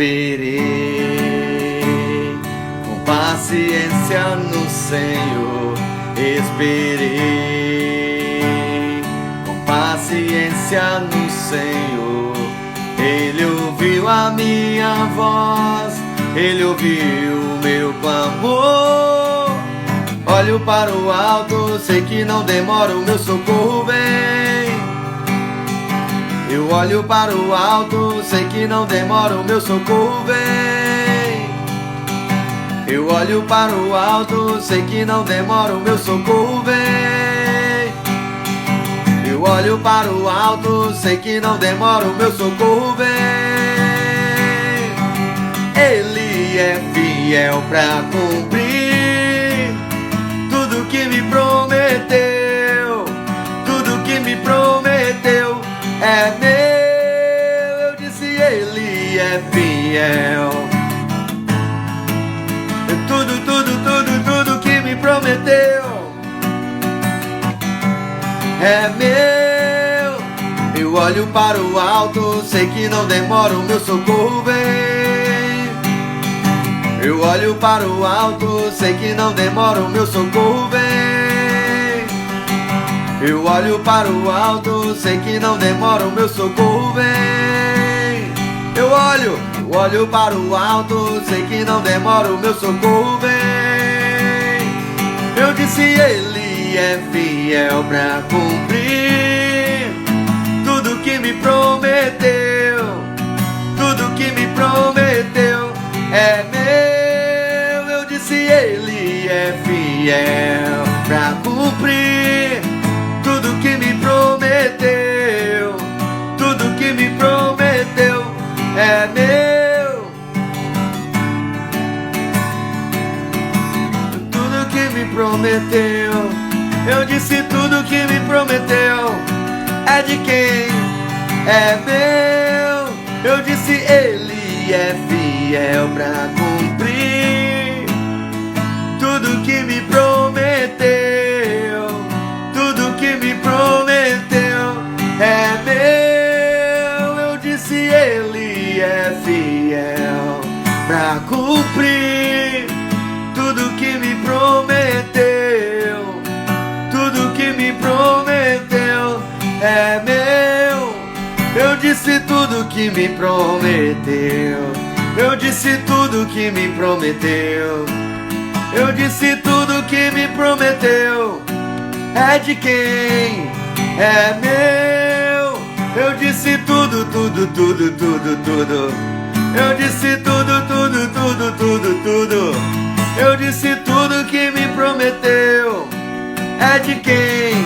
esperei com paciência no Senhor, esperei com paciência no Senhor. Ele ouviu a minha voz, Ele ouviu o meu clamor. Olho para o alto, sei que não demora, o meu socorro vem. Eu olho para o alto, sei que não demora, o meu socorro vem. Eu olho para o alto, sei que não demora, o meu socorro vem. Eu olho para o alto, sei que não demora, o meu socorro vem. Ele é fiel pra cumprir tudo que me prometeu, tudo que me prometeu é meu. Eu disse, Ele é fiel. Tudo que me prometeu é meu. Eu olho para o alto, sei que não demora, o meu socorro vem. Eu olho para o alto, sei que não demora, o meu socorro vem. Eu olho para o alto, sei que não demora, o meu socorro vem. Eu olho para o alto, sei que não demora, o meu socorro vem. Eu disse, Ele é fiel pra cumprir tudo que me prometeu, tudo que me prometeu é meu. Eu disse, Ele é fiel pra cumprir tudo que me prometeu, tudo que me prometeu é meu. Tudo que me prometeu, eu disse, tudo que me prometeu é de quem? É meu. Eu disse, Ele é fiel pra cumprir tudo que me prometeu, tudo que me prometeu é meu. Eu disse, Ele é fiel pra cumprir tudo que me prometeu, tudo que me prometeu é meu. Eu disse, tudo que me prometeu, eu disse, tudo que me prometeu, eu disse, tudo que me prometeu é de quem? É meu. Eu disse, tudo. Eu disse, tudo. Eu disse, tudo que me prometeu é de quem?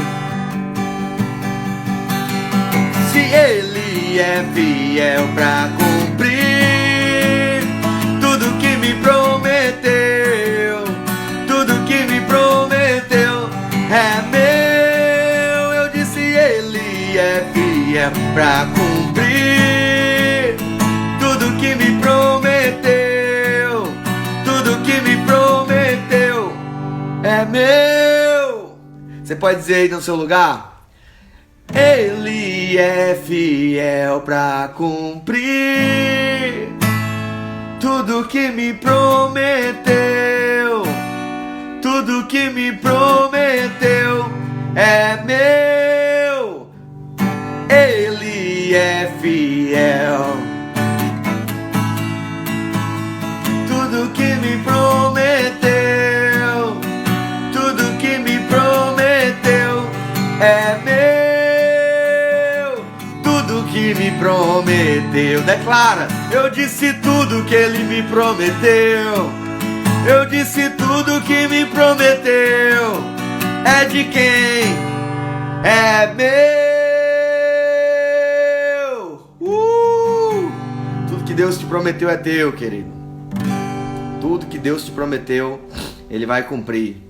Se Ele é fiel pra cumprir tudo que me prometeu, tudo que me prometeu é meu. Eu disse, Ele é fiel pra cumprir tudo que me prometeu, tudo que me prometeu é meu. Você pode dizer aí no seu lugar? Ele é fiel pra cumprir tudo que me prometeu, tudo que me prometeu é meu. Ele é fiel. Tudo que me prometeu, tudo que me prometeu é meu. Tudo que me prometeu, declara. Eu disse tudo que Ele me prometeu. Eu disse tudo que me prometeu é de quem? É meu. Tudo que Deus te prometeu é teu, querido. Tudo que Deus te prometeu, Ele vai cumprir.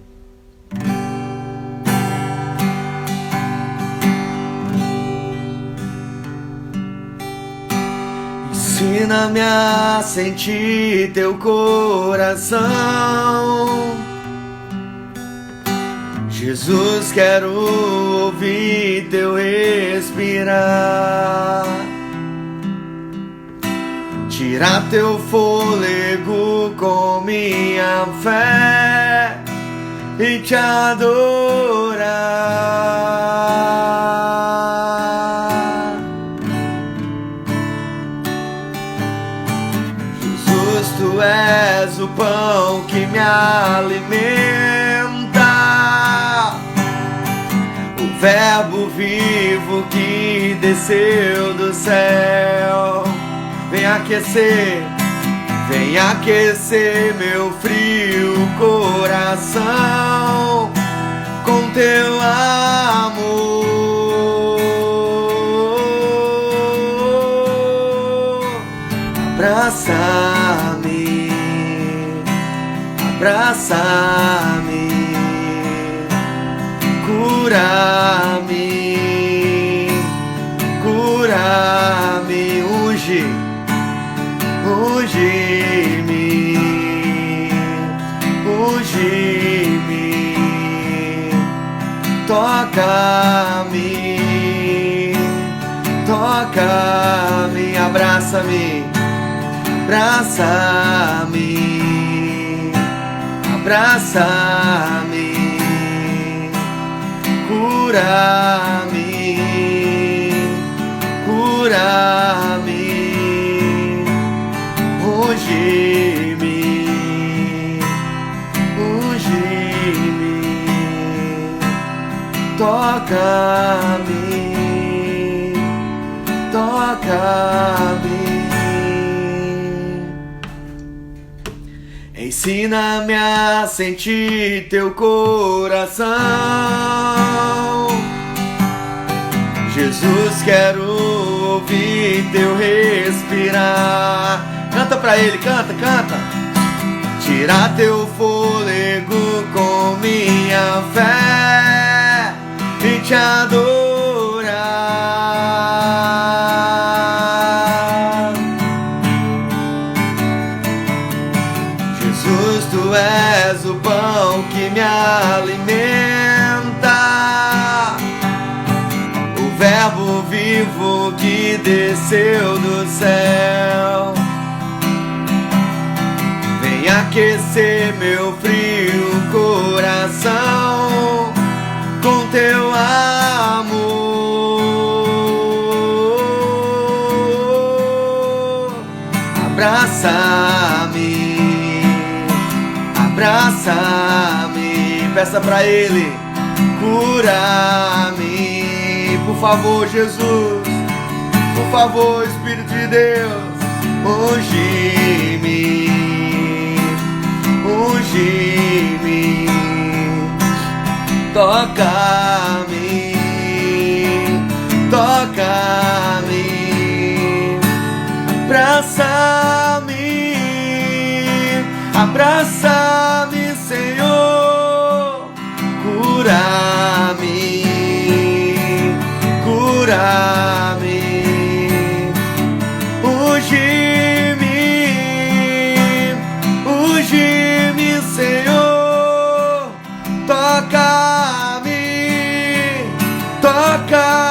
Ensina-me a sentir teu coração, Jesus, quero ouvir teu respirar. Tira teu fôlego com minha fé e te adorar. Jesus, tu és o pão que me alimenta, o verbo vivo que desceu do céu. Vem aquecer meu frio coração com teu amor. Abraça-me, abraça-me, cura-me, cura-me, unge-me, unge-me, toca-me, toca-me, abraça-me, abraça-me, abraça-me, cura-me, cura-me, unge-me, unge-me, toca-me, toca-me. Ensina-me a sentir teu coração. Jesus, quero ouvir teu respirar. Canta pra ele, canta, canta. Tira teu fôlego com minha fé e te adorar. Jesus, tu és o pão que me alimenta, o verbo vivo que desceu do céu. Vem aquecer meu frio coração com teu amor. Abraça-me, abraça-me, peça pra ele, cura-me, por favor, Jesus, por favor, Espírito de Deus, unge-me, unge-me, toca-me, toca-me, abraça-me, abraça-me, Senhor, cura-me, cura-me, unge-me, unge-me, Senhor, toca-me, toca.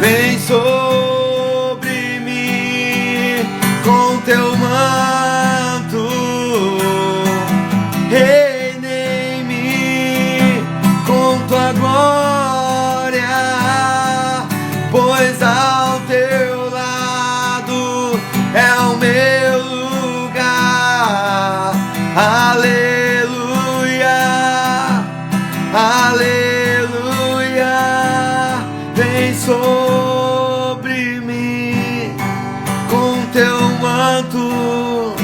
Vem sobre mim com teu manto, reina em mim com tua glória, pois ao teu lado é o meu lugar. Aleluia, aleluia. Vem sobre mim com teu manto,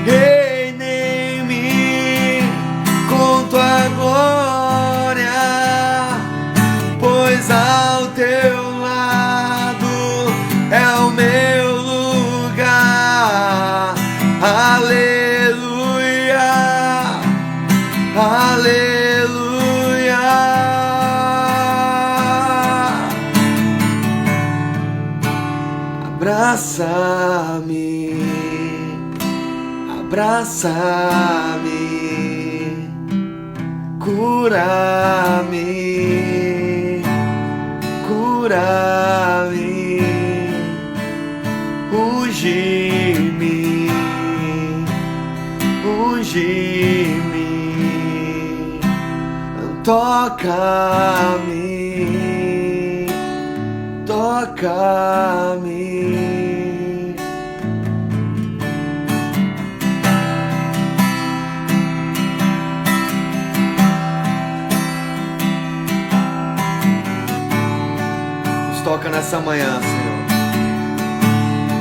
reina em mim com tua glória, pois ao teu lado é o meu lugar. Aleluia, aleluia. Abraça-me, abraça-me, cura-me, cura-me. cura-me, unge-me, unge-me, toca-me, toca-me. Nos toca nessa manhã, Senhor.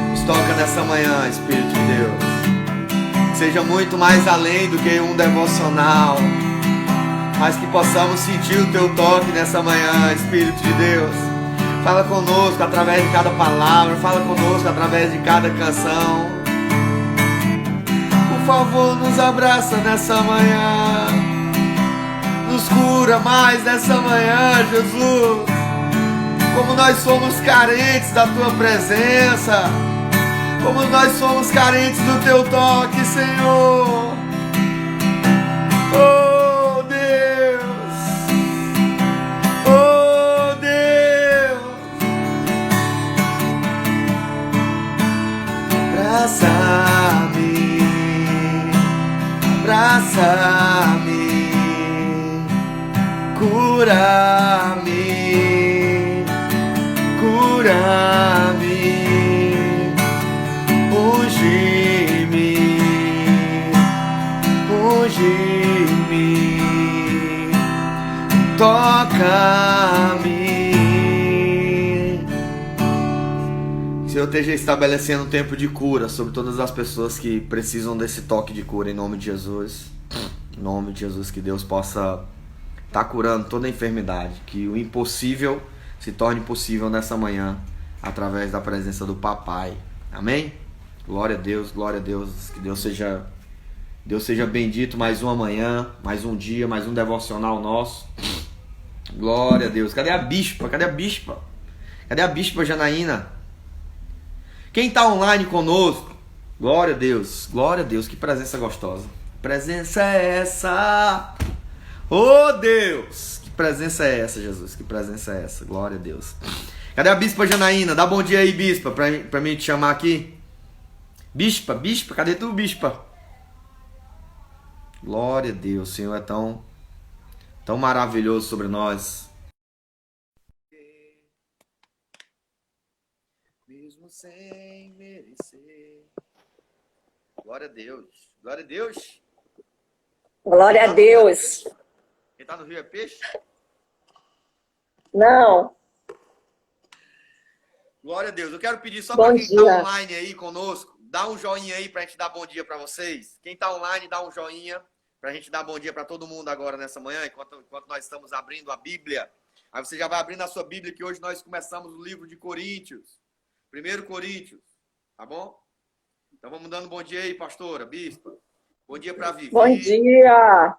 Nos toca nessa manhã, Espírito de Deus. Seja muito mais além do que um devocional, mas que possamos sentir o Teu toque nessa manhã, Espírito de Deus. Fala conosco através de cada palavra, fala conosco através de cada canção. Por favor, nos abraça nessa manhã. Nos cura mais nessa manhã, Jesus. Como nós somos carentes da Tua presença, como nós somos carentes do Teu toque, Senhor. Oh Deus, oh Deus, abraça-me, abraça-me, cura-me, cura-me, unge-me, unge-me, toca-me. Que o Senhor esteja estabelecendo um tempo de cura sobre todas as pessoas que precisam desse toque de cura, em nome de Jesus. Em nome de Jesus, que Deus possa estar curando toda a enfermidade, que o impossível se torne possível nessa manhã, através da presença do Papai. Amém? Glória a Deus, que Deus seja bendito. Mais uma manhã, mais um dia, mais um devocional nosso. Glória a Deus. Cadê a bispa? Cadê a bispa? Cadê a bispa Janaína? Quem está online conosco? Glória a Deus, que presença gostosa. Presença é essa? Oh Deus, que presença é essa, Jesus? Que presença é essa? Glória a Deus. Cadê a bispa Janaína? Dá bom dia aí, bispa, pra mim te chamar aqui. Bispa, cadê tu, bispa? Glória a Deus, o Senhor é tão maravilhoso sobre nós. Mesmo sem merecer. Glória a Deus, glória a Deus. Glória a Deus. Quem tá no Rio é peixe? Não. Glória a Deus. Eu quero pedir só para quem está online aí conosco, dá um joinha aí para a gente dar bom dia para vocês. Quem está online, dá um joinha para a gente dar bom dia para todo mundo agora nessa manhã, enquanto nós estamos abrindo a Bíblia. Aí você já vai abrindo a sua Bíblia, que hoje nós começamos o livro de Coríntios. 1 Coríntios. Tá bom? Então vamos dando bom dia aí, pastora, bispa. Bom dia para a Vivi. Bom dia.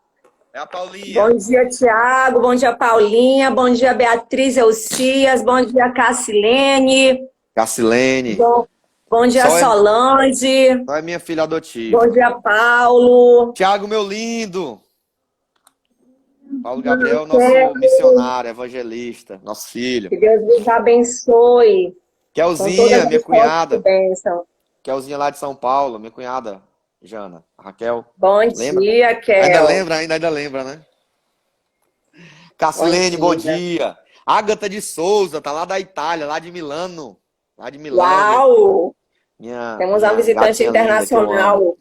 É a Paulinha. Bom dia, Tiago. Bom dia, Paulinha. Bom dia, Beatriz Elcias. Bom dia, Cassilene. Bom dia, Solange. Só é minha filha adotiva. Bom dia, Paulo. Tiago, meu lindo. Paulo Gabriel, nosso missionário, evangelista, nosso filho. Que Deus nos abençoe. Kelzinha, minha cunhada. Kelzinha lá de São Paulo, minha cunhada, Jana. Raquel. Bom dia, Kel. Ainda lembra, né? Cassilene, bom dia. Ágata de Souza, tá lá da Itália, lá de Milano. Uau! Temos uma visitante internacional.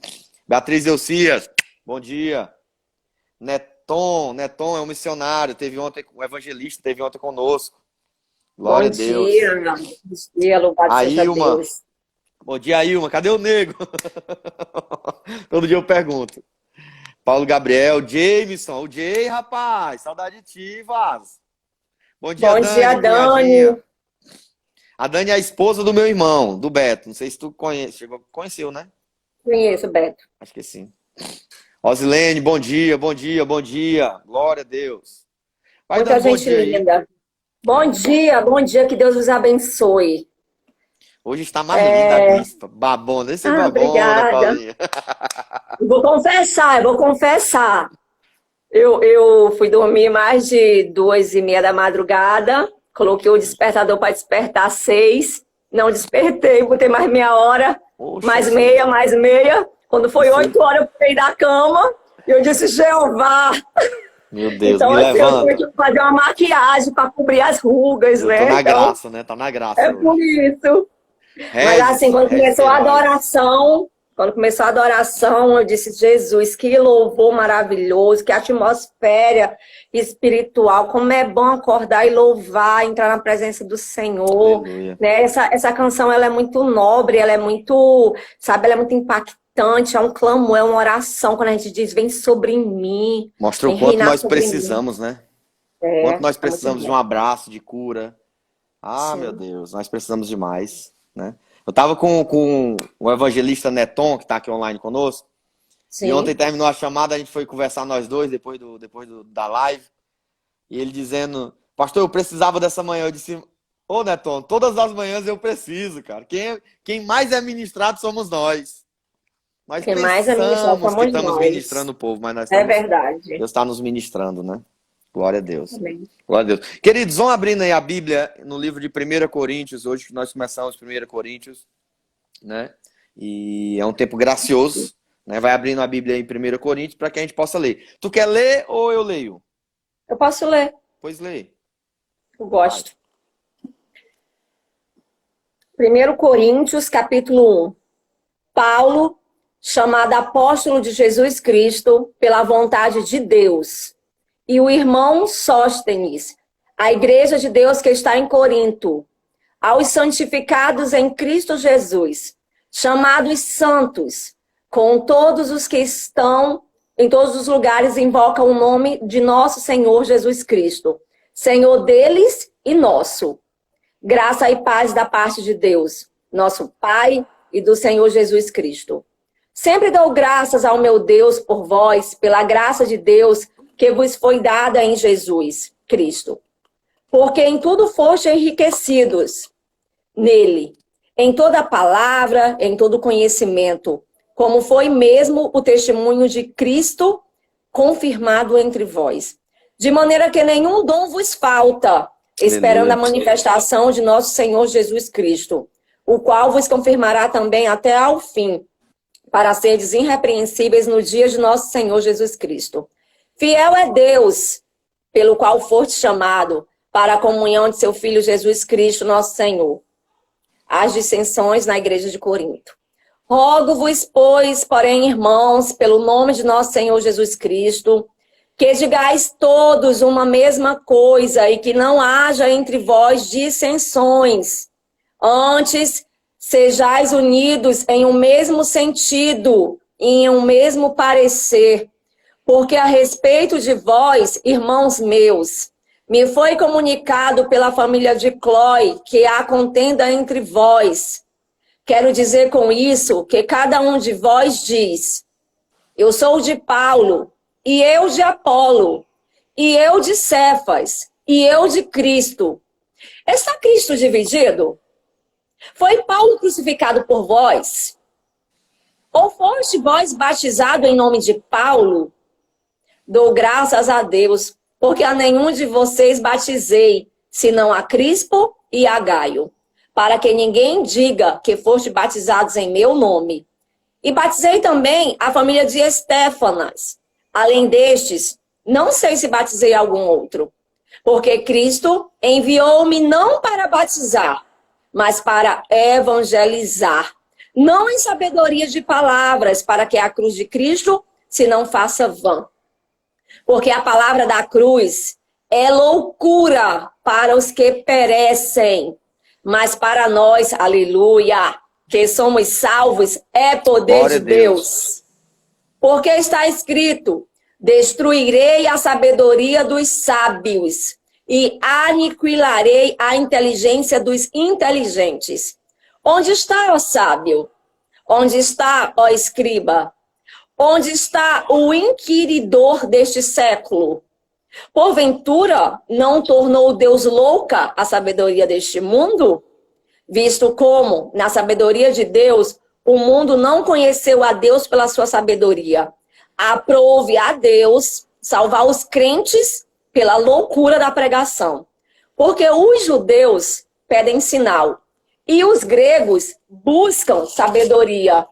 Beatriz Elcias, bom dia. Neton é um missionário, teve ontem, um evangelista, teve ontem conosco. Glória a Deus. Bom dia, louvado seja Deus. Bom dia, Ilma. Cadê o nego? Todo dia eu pergunto. Paulo Gabriel, Jameson. O Jay, rapaz. Saudade de ti, Vaz. Bom dia, Dani. A Dani é a esposa do meu irmão, do Beto. Não sei se tu conheceu, né? Conheço, Beto. Acho que sim. Rosilene, bom dia. Glória a Deus. Muita gente linda. Bom dia, que Deus os abençoe. Hoje está mais linda a bispa. Babona, esse é babona, obrigada. Paulinha. Vou confessar. Eu fui dormir mais de 2h30 da madrugada, Coloquei o despertador para despertar às 6. Não despertei, botei mais meia hora, Poxa, mais meia, mais meia. Quando foi 8 horas, eu pulei da cama e eu disse, Jeová. Meu Deus, Então, me assim, eu levanta. tive que fazer uma maquiagem para cobrir as rugas, Eu tô né? na Então, graça, né? Tá na graça é hoje. por isso. Mas assim, Reze, quando reze começou a Queiroz. adoração, eu disse, Jesus, que louvor maravilhoso, que atmosfera espiritual, como é bom acordar e louvar, entrar na presença do Senhor, Aleluia. né? Essa canção, ela é muito nobre, ela é muito, sabe, ela é muito impactante, é um clamor, é uma oração, quando a gente diz, vem sobre mim, Mostra o vem quanto reinar nós sobre mim. precisamos, né? Quanto É nós muito precisamos de um bom. abraço, de cura. Ah, meu Sim, Deus, nós precisamos demais, né? Eu tava com o evangelista Neton, que tá aqui online conosco, e ontem sim. terminou a chamada, a gente foi conversar nós dois, da live, e ele dizendo, pastor, eu precisava dessa manhã. Eu disse, ô Neton, todas as manhãs eu preciso, cara. Quem mais é ministrado somos nós. Nós Quem mais é ministrar pensamos que somos estamos nós. ministrando o povo, mas nós É estamos, verdade. Deus está nos ministrando, né? Glória a Deus. Amém. Glória a Deus. Queridos, vão abrindo aí a Bíblia no livro de 1 Coríntios, hoje que nós começamos 1 Coríntios, né? E é um tempo gracioso, né? Vai abrindo a Bíblia aí em 1 Coríntios para que a gente possa ler. Tu quer ler ou eu leio? Eu posso ler, Pois lê. eu Vai. gosto. 1 Coríntios, capítulo 1. Paulo, chamado apóstolo de Jesus Cristo, pela vontade de Deus, e o irmão Sóstenes, a igreja de Deus que está em Corinto, aos santificados em Cristo Jesus, chamados santos, com todos os que estão em todos os lugares, invocam o nome de nosso Senhor Jesus Cristo, Senhor deles e nosso. Graça e paz da parte de Deus, nosso Pai, e do Senhor Jesus Cristo. Sempre dou graças ao meu Deus por vós, pela graça de Deus que vos foi dada em Jesus Cristo. Porque em tudo foste enriquecidos nele, em toda palavra, em todo conhecimento, como foi mesmo o testemunho de Cristo confirmado entre vós. De maneira que nenhum dom vos falta, esperando a Aleluia. manifestação de nosso Senhor Jesus Cristo, o qual vos confirmará também até ao fim, para seres irrepreensíveis no dia de nosso Senhor Jesus Cristo. Fiel é Deus, pelo qual foste chamado, para a comunhão de seu Filho Jesus Cristo, nosso Senhor. As dissensões na igreja de Corinto. Rogo-vos, pois, porém, irmãos, pelo nome de nosso Senhor Jesus Cristo, que digais todos uma mesma coisa e que não haja entre vós dissensões. Antes, sejais unidos em um mesmo sentido e em um mesmo parecer. Porque a respeito de vós, irmãos meus, me foi comunicado pela família de Cloe que há contenda entre vós. Quero dizer com isso que cada um de vós diz, eu sou de Paulo, e eu de Apolo, e eu de Cefas, e eu de Cristo. Está Cristo dividido? Foi Paulo crucificado por vós? Ou foste vós batizado em nome de Paulo? Dou graças a Deus, porque a nenhum de vocês batizei, senão a Crispo e a Gaio, para que ninguém diga que foste batizados em meu nome. E batizei também a família de Estéfanas. Além destes, não sei se batizei algum outro, porque Cristo enviou-me não para batizar, mas para evangelizar, não em sabedoria de palavras, para que a cruz de Cristo se não faça vã. Porque a palavra da cruz é loucura para os que perecem, mas para nós, aleluia, que somos salvos, é poder Glória de a Deus. Deus. Porque está escrito, destruirei a sabedoria dos sábios e aniquilarei a inteligência dos inteligentes. Onde está, ó sábio? Onde está, ó escriba? Onde está o inquiridor deste século? Porventura, não tornou Deus louca a sabedoria deste mundo? Visto como, na sabedoria de Deus, o mundo não conheceu a Deus pela sua sabedoria. Aprove a Deus salvar os crentes pela loucura da pregação. Porque os judeus pedem sinal e os gregos buscam sabedoria.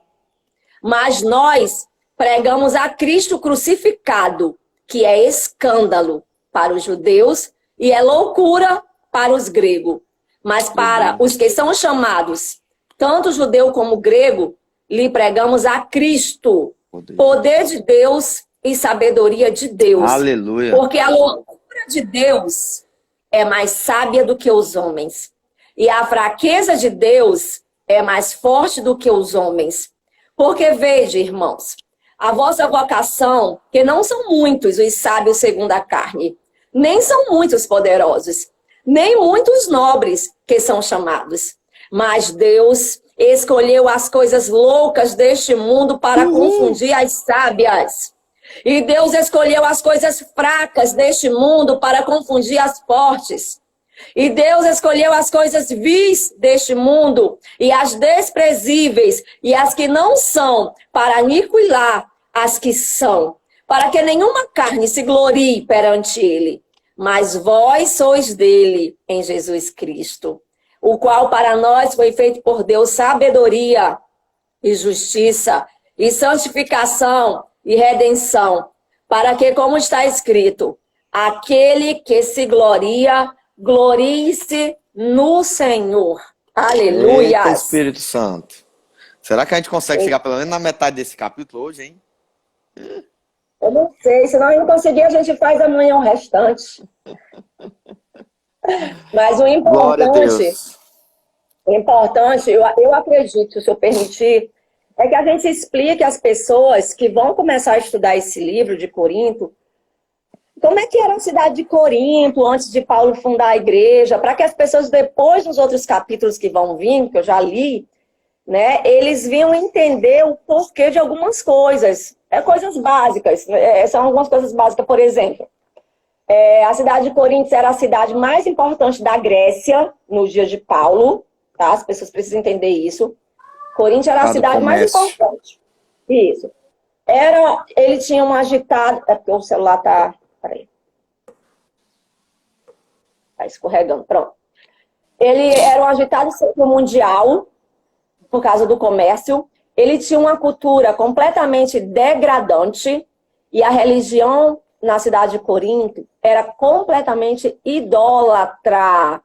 Mas nós pregamos a Cristo crucificado, que é escândalo para os judeus e é loucura para os gregos. Mas para os que são chamados, tanto judeu como grego, lhe pregamos a Cristo, poder de Deus e sabedoria de Deus. Aleluia. Porque a loucura de Deus é mais sábia do que os homens. E a fraqueza de Deus é mais forte do que os homens. Porque veja, irmãos, a vossa vocação, que não são muitos os sábios segundo a carne, nem são muitos poderosos, nem muitos nobres que são chamados. Mas Deus escolheu as coisas loucas deste mundo para confundir as sábias. E Deus escolheu as coisas fracas deste mundo para confundir as fortes. E Deus escolheu as coisas vis deste mundo e as desprezíveis e as que não são para aniquilar as que são, para que nenhuma carne se glorie perante ele. Mas vós sois dele em Jesus Cristo, o qual para nós foi feito por Deus sabedoria e justiça e santificação e redenção, para que, como está escrito, aquele que se gloria, glorie-se no Senhor. Aleluia. Eita, Espírito Santo. Será que a gente consegue chegar pelo menos na metade desse capítulo hoje, hein? Eu não sei, se nós não conseguir, a gente faz amanhã o restante. Mas o importante, eu acredito, se eu permitir, é que a gente explique às pessoas que vão começar a estudar esse livro de Corinto, como é que era a cidade de Corinto antes de Paulo fundar a igreja, para que as pessoas, depois dos outros capítulos que vão vir, que eu já li, né, eles vinham entender o porquê de algumas coisas. Coisas básicas, são algumas coisas básicas. Por exemplo, a cidade de Corinto era a cidade mais importante da Grécia nos dias de Paulo, tá? As pessoas precisam entender isso. Corinto era a cidade mais importante. Isso. Ele tinha um agitado... É porque o celular tá... Peraí. Tá escorregando, pronto. Ele era um agitado centro mundial, por causa do comércio. Ele tinha uma cultura completamente degradante e a religião na cidade de Corinto era completamente idólatra.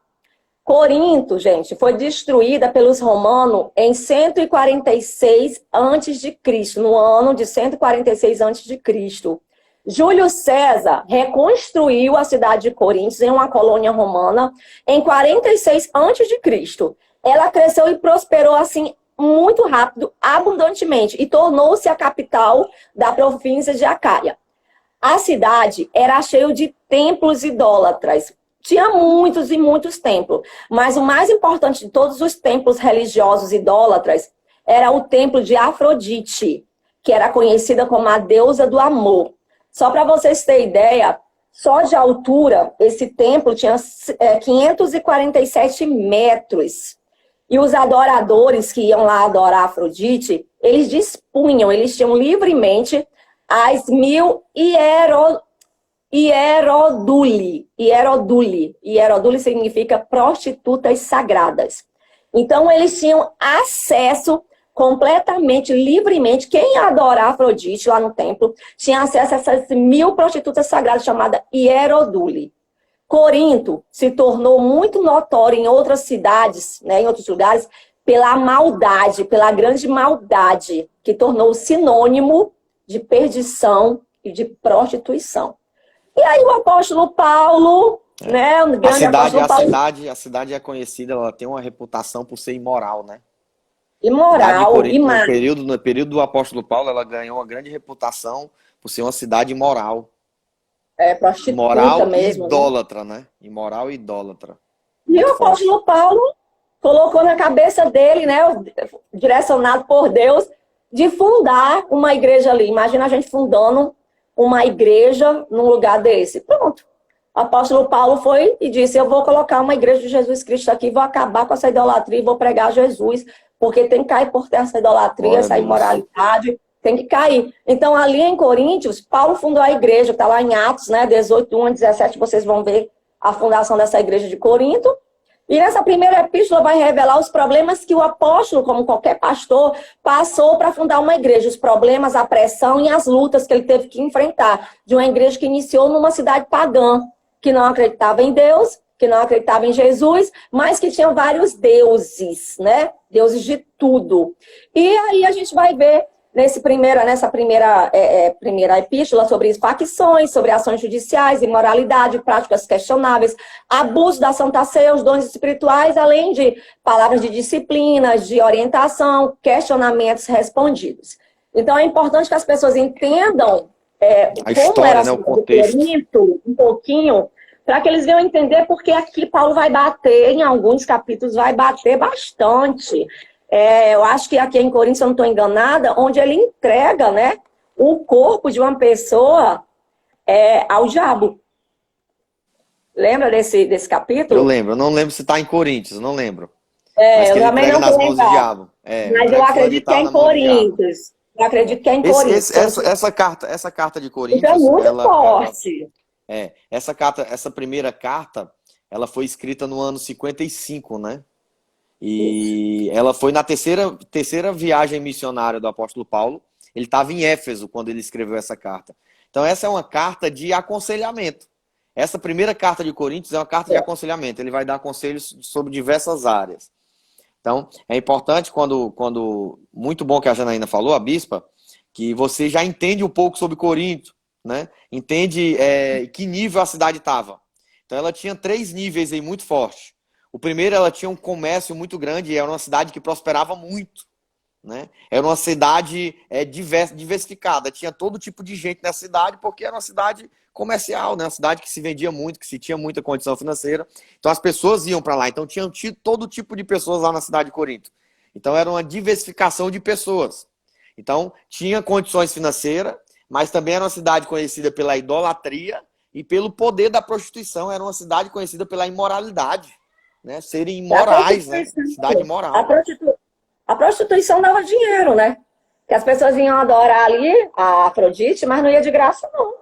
Corinto, gente, foi destruída pelos romanos em 146 a.C., no ano de 146 a.C. Júlio César reconstruiu a cidade de Corinto em uma colônia romana em 46 a.C. Ela cresceu e prosperou assim muito rápido, abundantemente, e tornou-se a capital da província de Acaia. A cidade era cheia de templos idólatras. Tinha muitos e muitos templos, mas o mais importante de todos os templos religiosos idólatras era o templo de Afrodite, que era conhecida como a deusa do amor. Só para vocês terem ideia, só de altura, esse templo tinha 547 metros. E os adoradores que iam lá adorar Afrodite, eles dispunham, eles tinham livremente as 1000 hieroduli. Hieroduli significa prostitutas sagradas. Então, eles tinham acesso completamente, livremente. Quem ia adorar Afrodite lá no templo tinha acesso a essas 1000 prostitutas sagradas chamadas hieroduli. Corinto se tornou muito notório em outras cidades, né, em outros lugares, pela maldade, pela grande maldade, que tornou sinônimo de perdição e de prostituição. E aí o apóstolo Paulo, né, o grande apóstolo Paulo... A cidade é conhecida, ela tem uma reputação por ser imoral, né? Imoral, no período do apóstolo Paulo, ela ganhou uma grande reputação por ser uma cidade imoral. Prostituta imoral mesmo. Idólatra, né? Imoral e idólatra. E o apóstolo Paulo colocou na cabeça dele, né, direcionado por Deus, de fundar uma igreja ali. Imagina a gente fundando uma igreja num lugar desse. Pronto. O apóstolo Paulo foi e disse, eu vou colocar uma igreja de Jesus Cristo aqui, vou acabar com essa idolatria e vou pregar Jesus, porque tem que cair por terra essa idolatria, essa imoralidade, tem que cair. Então, ali em Coríntios, Paulo fundou a igreja, está lá em Atos, né, 18, 1 a 17, vocês vão ver a fundação dessa igreja de Corinto. E nessa primeira epístola vai revelar os problemas que o apóstolo, como qualquer pastor, passou para fundar uma igreja. Os problemas, a pressão e as lutas que ele teve que enfrentar. De uma igreja que iniciou numa cidade pagã, que não acreditava em Deus, que não acreditava em Jesus, mas que tinha vários deuses, né? Deuses de tudo. E aí a gente vai ver nessa primeira epístola sobre facções, sobre ações judiciais, imoralidade, práticas questionáveis, abuso da Santa Ceia, os dons espirituais, além de palavras de disciplina, de orientação, questionamentos respondidos. Então é importante que as pessoas entendam a história, era né, o contexto. Corinto, um pouquinho, para que eles venham entender porque aqui Paulo vai bater, em alguns capítulos vai bater bastante. Eu acho que aqui em Coríntios, se eu não estou enganada, onde ele entrega, né, o corpo de uma pessoa ao diabo. Lembra desse capítulo? Eu lembro, eu não lembro se está em Coríntios, eu não lembro. Mas eu também não nas mãos do diabo. Mas eu acredito que é em Coríntios. Eu acredito que é em Coríntios. Essa carta de Coríntios... Isso é muito forte. Essa primeira carta, ela foi escrita no ano 55, né? E ela foi na terceira viagem missionária do apóstolo Paulo. Ele estava em Éfeso quando ele escreveu essa carta. Então essa é uma carta de aconselhamento. Essa primeira carta de Coríntios é uma carta de aconselhamento. Ele vai dar conselhos sobre diversas áreas. Então é importante muito bom que a Janaína falou, a bispa, que você já entende um pouco sobre Corinto, né? Entende que nível a cidade estava. Então ela tinha 3 níveis aí muito fortes. O primeiro, ela tinha um comércio muito grande, era uma cidade que prosperava muito, né? Era uma cidade diversificada, tinha todo tipo de gente nessa cidade, porque era uma cidade comercial, né? Uma cidade que se vendia muito, que se tinha muita condição financeira. Então as pessoas iam para lá, então tinha todo tipo de pessoas lá na cidade de Corinto. Então era uma diversificação de pessoas. Então tinha condições financeiras, mas também era uma cidade conhecida pela idolatria e pelo poder da prostituição. Era uma cidade conhecida pela imoralidade. Né, serem imorais, né? Cidade imoral. A prostituição dava dinheiro, né? Que as pessoas iam adorar ali a Afrodite, mas não ia de graça, não.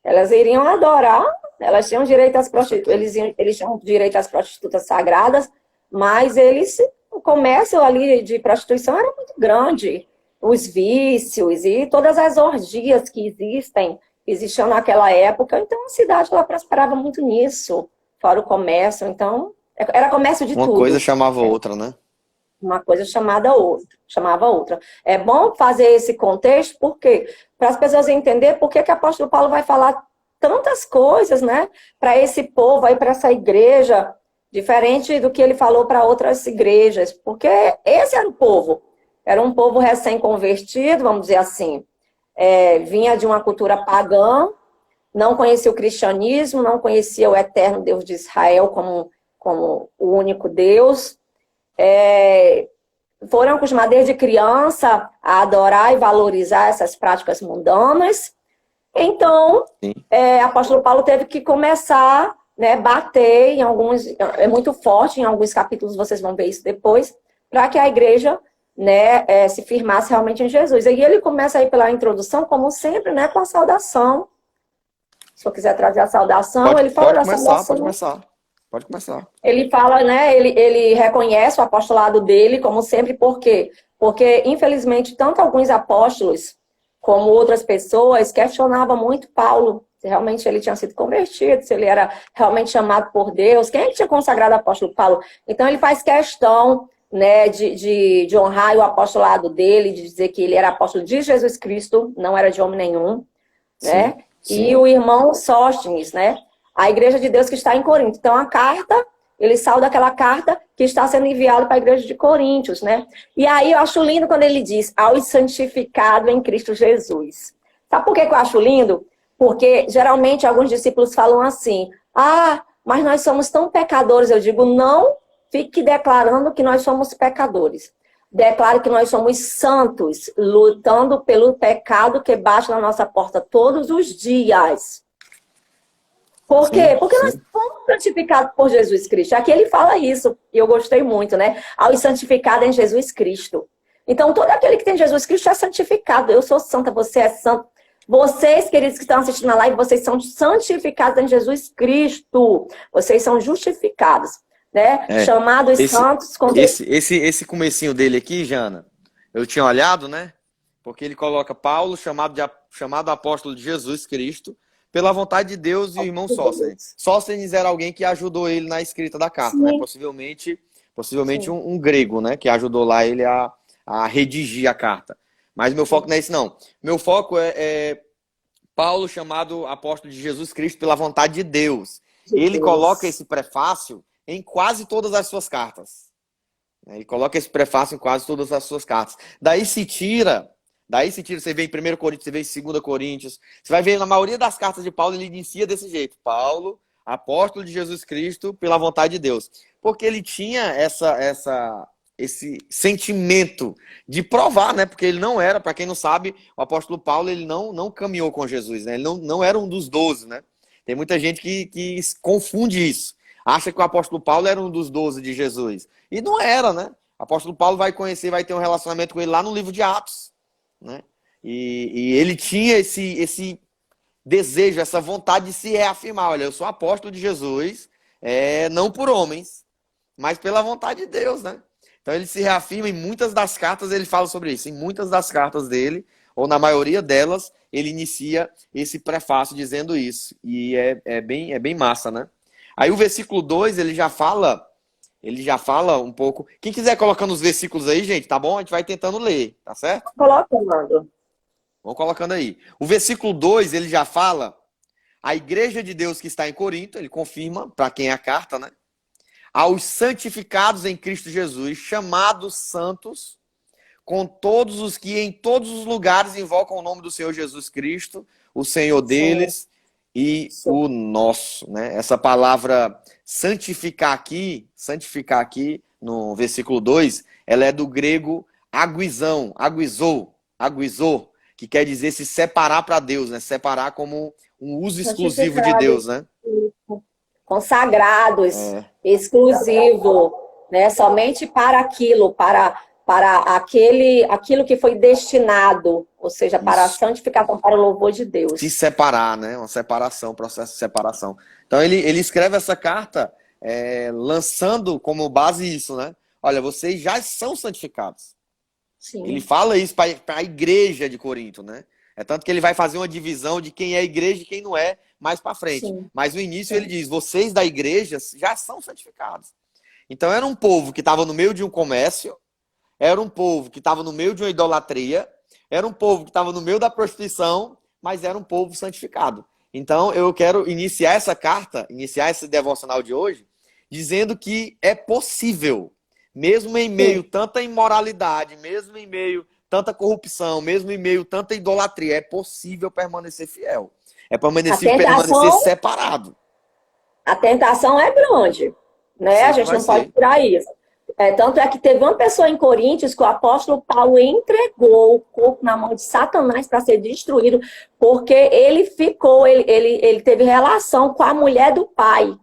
Elas iriam adorar, elas tinham direito às prostitutas, eles tinham direito às prostitutas sagradas, mas o comércio ali de prostituição era muito grande. Os vícios e todas as orgias que existiam naquela época. Então a cidade ela prosperava muito nisso, fora o comércio. Então era comércio de tudo. Uma coisa chamava outra, né? Uma coisa chamava outra. É bom fazer esse contexto, porque para as pessoas entenderem por que o apóstolo Paulo vai falar tantas coisas, né? Para esse povo aí, para essa igreja, diferente do que ele falou para outras igrejas. Porque esse era o povo. Era um povo recém-convertido, vamos dizer assim. Vinha de uma cultura pagã, não conhecia o cristianismo, não conhecia o eterno Deus de Israel como o único Deus. Foram acostumados desde criança a adorar e valorizar essas práticas mundanas. Então, apóstolo Paulo teve que começar, né, bater em alguns, é muito forte, em alguns capítulos vocês vão ver isso depois, para que a igreja, né, se firmasse realmente em Jesus. E ele começa aí pela introdução, como sempre, né, com a saudação. Se eu quiser trazer a saudação, ele fala da saudação. Pode começar. Ele fala, né, ele reconhece o apostolado dele, como sempre, por quê? Porque, infelizmente, tanto alguns apóstolos como outras pessoas questionavam muito Paulo, se realmente ele tinha sido convertido, se ele era realmente chamado por Deus, quem é que tinha consagrado o apóstolo Paulo? Então, ele faz questão, né, de honrar o apostolado dele, de dizer que ele era apóstolo de Jesus Cristo, não era de homem nenhum, né? Sim. E o irmão Sóstenes, né? A igreja de Deus que está em Corinto. Então, a carta, ele sauda aquela carta que está sendo enviada para a igreja de Coríntios, né? E aí, eu acho lindo quando ele diz, aos santificados em Cristo Jesus. Sabe por que eu acho lindo? Porque, geralmente, alguns discípulos falam assim, mas nós somos tão pecadores. Eu digo, não fique declarando que nós somos pecadores. Declare que nós somos santos, lutando pelo pecado que bate na nossa porta todos os dias. Por quê? Porque nós fomos santificados por Jesus Cristo. Aqui ele fala isso, e eu gostei muito, né? Aos santificados em Jesus Cristo. Então, todo aquele que tem Jesus Cristo é santificado. Eu sou santa, você é santo. Vocês, queridos que estão assistindo a live, vocês são santificados em Jesus Cristo. Vocês são justificados, né? Chamados santos. Esse comecinho dele aqui, Jana, eu tinha olhado, né? Porque ele coloca Paulo, chamado apóstolo de Jesus Cristo, pela vontade de Deus, e o irmão Sóstenes. Sóstenes era alguém que ajudou ele na escrita da carta, né? Possivelmente um grego, né? Que ajudou lá ele a redigir a carta. Mas meu foco não é esse, não. Meu foco é Paulo, chamado apóstolo de Jesus Cristo, pela vontade de Deus. Ele coloca esse prefácio em quase todas as suas cartas. Ele coloca esse prefácio em quase todas as suas cartas. Daí se tira, você vê em 1 Coríntios, você vê em 2 Coríntios, você vai ver na maioria das cartas de Paulo, ele inicia desse jeito. Paulo, apóstolo de Jesus Cristo, pela vontade de Deus. Porque ele tinha esse sentimento de provar, né? Porque ele não era, para quem não sabe, o apóstolo Paulo, ele não caminhou com Jesus, né? Ele não era um dos 12, né? Tem muita gente que confunde isso. Acha que o apóstolo Paulo era um dos 12 de Jesus. E não era, né? O apóstolo Paulo vai ter um relacionamento com ele lá no livro de Atos, né? E ele tinha esse desejo, essa vontade de se reafirmar. Olha, eu sou apóstolo de Jesus, não por homens, mas pela vontade de Deus, né? Então ele se reafirma em muitas das cartas, ele fala sobre isso. Em muitas das cartas dele, ou na maioria delas, ele inicia esse prefácio dizendo isso. E é bem massa, né? Aí o versículo 2, ele já fala um pouco. Quem quiser colocando os versículos aí, gente, tá bom? A gente vai tentando ler, tá certo? Coloca, Mando. Vamos colocando aí. O versículo 2, ele já fala a igreja de Deus que está em Corinto, ele confirma para quem é a carta, né? Aos santificados em Cristo Jesus, chamados santos, com todos os que em todos os lugares invocam o nome do Senhor Jesus Cristo, o Senhor deles e o nosso, né? Essa palavra santificar aqui no versículo 2, ela é do grego aguizão, aguizou, que quer dizer se separar para Deus, né? Separar como um uso exclusivo de Deus, né? Consagrados, exclusivo, né? Somente para aquilo, para aquilo que foi destinado, ou seja, para a santificação, para o louvor de Deus. Se separar, né? Uma separação, processo de separação. Então ele escreve essa carta lançando como base isso, né? Olha, vocês já são santificados. Sim. Ele fala isso para a igreja de Corinto, né? É tanto que ele vai fazer uma divisão de quem é igreja e quem não é mais para frente. Sim. Mas no início ele diz, vocês da igreja já são santificados. Então era um povo que estava no meio de um comércio, era um povo que estava no meio de uma idolatria, era um povo que estava no meio da prostituição, mas era um povo santificado. Então eu quero iniciar essa carta, iniciar esse devocional de hoje, dizendo que é possível, mesmo em meio tanta imoralidade, mesmo em meio tanta corrupção, mesmo em meio tanta idolatria, é possível permanecer fiel. É permanecer separado. A tentação é grande, né? A gente não pode tirar isso. Tanto é que teve uma pessoa em Coríntios que o apóstolo Paulo entregou o corpo na mão de Satanás para ser destruído, porque ele teve relação com a mulher do pai,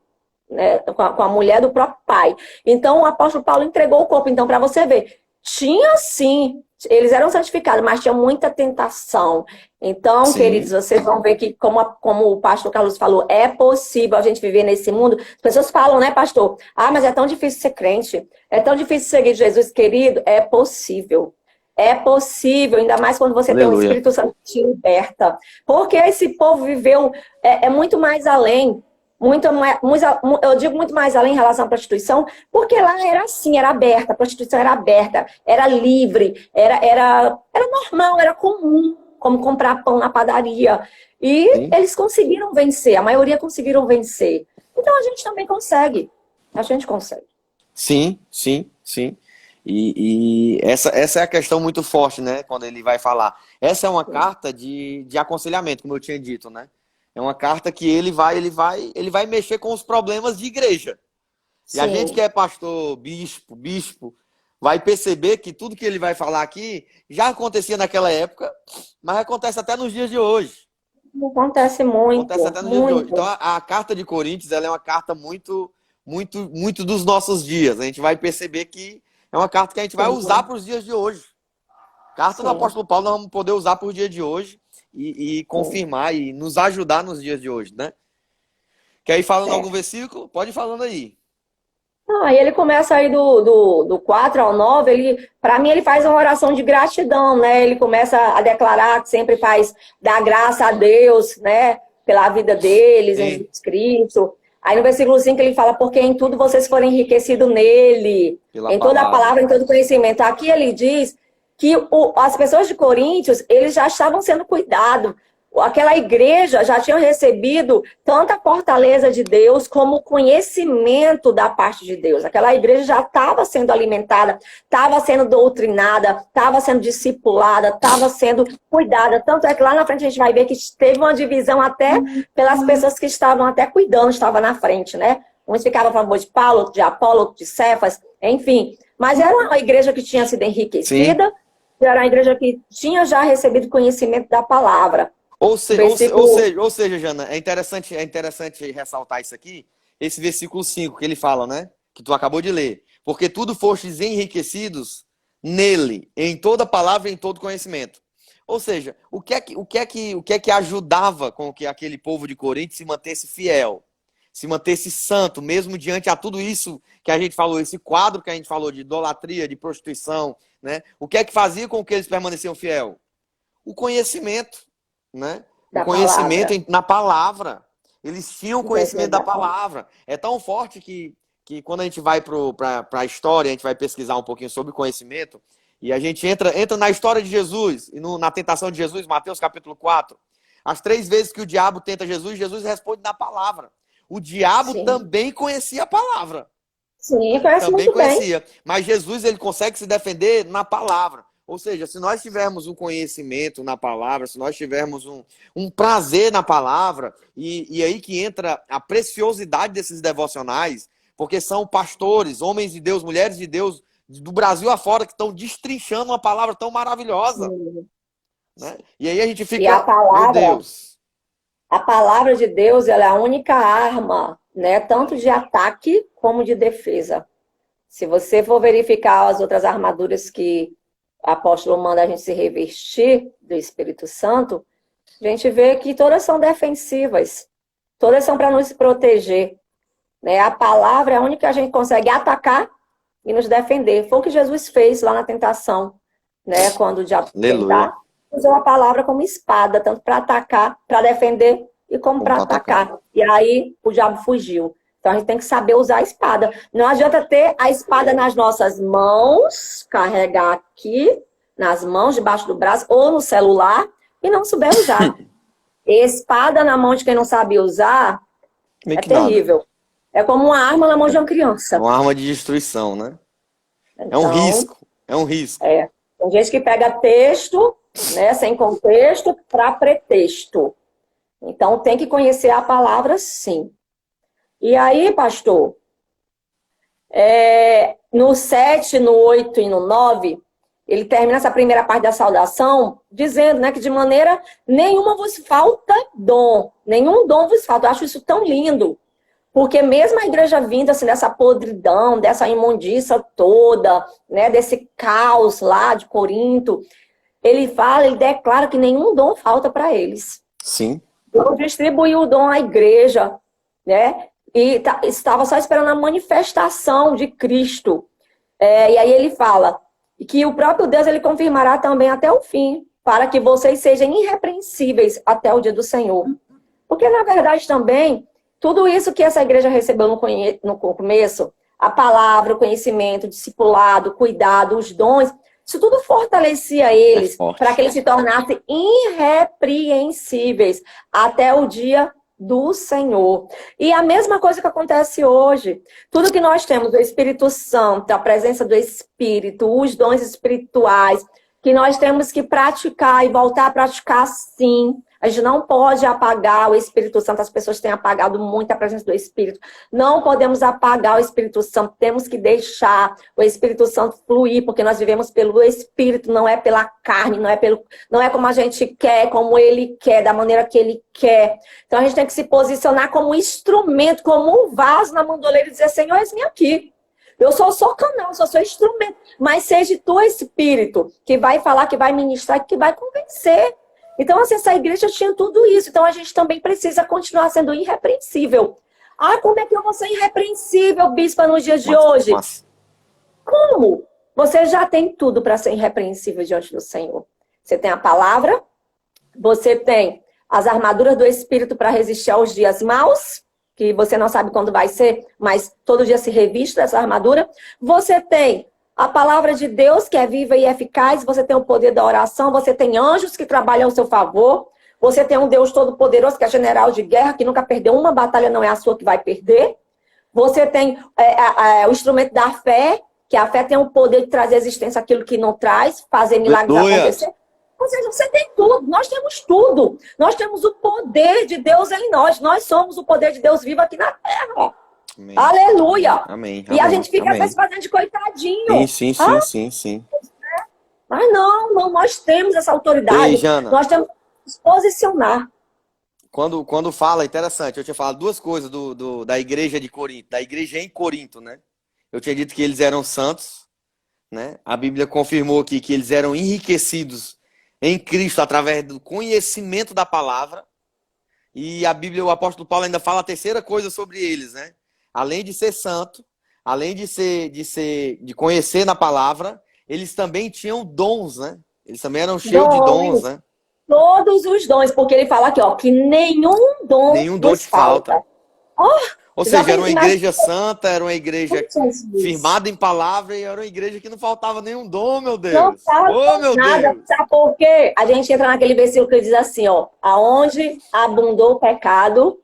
né? Com a mulher do próprio pai. Então o apóstolo Paulo entregou o corpo. Então, para você ver, tinha sim, eles eram santificados, mas tinha muita tentação. Então, sim, queridos, vocês vão ver que, como o pastor Carlos falou, é possível a gente viver nesse mundo. As pessoas falam, né, pastor? Ah, mas é tão difícil ser crente. É tão difícil seguir Jesus, querido. É possível. É possível, ainda mais quando você tem um Espírito Santo que te liberta. Porque esse povo viveu muito mais além. Eu digo muito mais além em relação à prostituição, porque lá era assim, era aberta, a prostituição era aberta, era livre, era normal, era comum, como comprar pão na padaria. E eles conseguiram vencer, a maioria conseguiram vencer. Então a gente também consegue, a gente consegue. Sim. E essa é a questão muito forte, né, quando ele vai falar. Essa é uma carta de aconselhamento, como eu tinha dito, né? É uma carta que ele vai mexer com os problemas de igreja. Sim. E a gente que é pastor, bispo, vai perceber que tudo que ele vai falar aqui já acontecia naquela época, mas acontece até nos dias de hoje. Acontece muito. Acontece até nos dias de hoje. Então a carta de Coríntios, ela é uma carta muito dos nossos dias. A gente vai perceber que é uma carta que a gente vai usar para os dias de hoje. Carta do apóstolo Paulo nós vamos poder usar para o dia de hoje. e confirmar e nos ajudar nos dias de hoje, né? Quer ir falando algum versículo? Pode ir falando aí. Aí ele começa aí do 4 ao 9, para mim ele faz uma oração de gratidão, né? Ele começa a declarar que sempre faz dar graça a Deus, né? Pela vida deles, em Jesus Cristo. Aí no versículo 5 ele fala, porque em tudo vocês foram enriquecidos nele, em toda a palavra, em todo conhecimento. Aqui ele diz que as pessoas de Coríntios, eles já estavam sendo cuidados. Aquela igreja já tinha recebido tanta fortaleza de Deus como conhecimento da parte de Deus. Aquela igreja já estava sendo alimentada, estava sendo doutrinada, estava sendo discipulada, estava sendo cuidada. Tanto é que lá na frente a gente vai ver que teve uma divisão até pelas pessoas que estavam até cuidando, estavam na frente, né? Uns ficavam a favor de Paulo, outros de Apolo, outros de Cefas, enfim. Mas era uma igreja que tinha sido enriquecida, era uma igreja que tinha já recebido conhecimento da palavra. Ou seja, Jana, é interessante ressaltar isso aqui, esse versículo 5 que ele fala, né? Que tu acabou de ler. Porque tudo fostes enriquecidos nele, em toda palavra e em todo conhecimento. Ou seja, o que é que ajudava com que aquele povo de Corinto se mantesse fiel, se mantesse santo, mesmo diante a tudo isso que a gente falou, esse quadro que a gente falou de idolatria, de prostituição, né? O que é que fazia com que eles permaneciam fiel? O conhecimento. Né? O conhecimento na palavra. Eles tinham conhecimento da palavra. É tão forte que quando a gente vai para a história, a gente vai pesquisar um pouquinho sobre conhecimento, e a gente entra na história de Jesus, e na tentação de Jesus, Mateus capítulo 4. As 3 vezes que o diabo tenta Jesus, Jesus responde na palavra. O diabo também conhecia a palavra. Sim, conhece também muito conhecia. Bem. Mas Jesus, ele consegue se defender na palavra. Ou seja, se nós tivermos um conhecimento na palavra, se nós tivermos um prazer na palavra, e aí que entra a preciosidade desses devocionais, porque são pastores, homens de Deus, mulheres de Deus, do Brasil afora, que estão destrinchando uma palavra tão maravilhosa. Né? E aí a gente fica, meu Deus. A palavra de Deus, ela é a única arma, né, tanto de ataque como de defesa. Se você for verificar as outras armaduras que o apóstolo manda a gente se revestir do Espírito Santo, a gente vê que todas são defensivas. Todas são para nos proteger. Né? A palavra é a única que a gente consegue atacar e nos defender. Foi o que Jesus fez lá na tentação. Né? Quando o diabo usou a palavra como espada, tanto para atacar, para defender e como para atacar. E aí o diabo fugiu. Então a gente tem que saber usar a espada. Não adianta ter a espada nas nossas mãos, carregar aqui, nas mãos, debaixo do braço, ou no celular, e não souber usar. Espada na mão de quem não sabe usar é terrível. Nada. É como uma arma na mão de uma criança. Uma arma de destruição, né? Então, é um risco. É um risco. Tem gente que pega texto, né, sem contexto, para pretexto. Então tem que conhecer a palavra, sim. E aí, pastor, no 7, no 8 e no 9, ele termina essa primeira parte da saudação dizendo, né, que de maneira nenhuma vos falta dom. Nenhum dom vos falta. Eu acho isso tão lindo. Porque mesmo a igreja vindo assim, dessa podridão, dessa imundícia toda, né, desse caos lá de Corinto, ele declara que nenhum dom falta para eles. Sim. Deus distribuiu o dom à igreja, né? E estava só esperando a manifestação de Cristo. E aí ele fala que o próprio Deus ele confirmará também até o fim, para que vocês sejam irrepreensíveis até o dia do Senhor. Porque, na verdade, também, tudo isso que essa igreja recebeu no começo, a palavra, o conhecimento, o discipulado, o cuidado, os dons, isso tudo fortalecia eles para que eles se tornassem irrepreensíveis até o dia do Senhor. E a mesma coisa que acontece hoje. Tudo que nós temos, o Espírito Santo, a presença do Espírito, os dons espirituais, que nós temos que praticar e voltar a praticar sim. A gente não pode apagar o Espírito Santo. As pessoas têm apagado muito a presença do Espírito. Não podemos apagar o Espírito Santo. Temos que deixar o Espírito Santo fluir, porque nós vivemos pelo Espírito, não é pela carne, não é como a gente quer, como Ele quer, da maneira que Ele quer. Então a gente tem que se posicionar como instrumento, como um vaso na mão do oleiro e dizer, Senhor, eis-me aqui. Eu sou canal, sou instrumento. Mas seja tu, Espírito, que vai falar, que vai ministrar, que vai convencer. Então, assim, essa igreja tinha tudo isso. Então, a gente também precisa continuar sendo irrepreensível. Ah, como é que eu vou ser irrepreensível, bispa, nos dias de hoje? Como? Você já tem tudo para ser irrepreensível diante do Senhor. Você tem a palavra, você tem as armaduras do Espírito para resistir aos dias maus, que você não sabe quando vai ser, mas todo dia se reviste dessa armadura. Você tem a palavra de Deus, que é viva e eficaz. Você tem o poder da oração. Você tem anjos que trabalham ao seu favor. Você tem um Deus todo-poderoso, que é general de guerra, que nunca perdeu uma batalha, não é a sua que vai perder. Você tem o instrumento da fé, que a fé tem o poder de trazer à existência aquilo que não traz, fazer milagres acontecer. Ou seja, você tem tudo, nós temos tudo. Nós temos o poder de Deus em nós. Nós somos o poder de Deus vivo aqui na terra. Amém. Aleluia. Amém. E a gente fica às vezes fazendo de coitadinho. Sim. Mas não, nós temos essa autoridade. Ei, Jana, nós temos que nos posicionar. Quando fala, interessante, eu tinha falado duas coisas da igreja de Corinto, da igreja em Corinto, né? Eu tinha dito que eles eram santos, né? A Bíblia confirmou aqui que eles eram enriquecidos em Cristo através do conhecimento da palavra. E a Bíblia, o apóstolo Paulo ainda fala a terceira coisa sobre eles, né? Além de ser santo, além de conhecer na palavra, eles também tinham dons, né? Eles também eram cheios de dons, né? Todos os dons, porque ele fala aqui, ó, que nenhum dom te falta. Ou seja, era uma igreja mais... santa, era uma igreja firmada em palavra e era uma igreja que não faltava nenhum dom, meu Deus. Não falta nada. Deus. Sabe por quê? A gente entra naquele versículo que diz assim, ó, aonde abundou o pecado,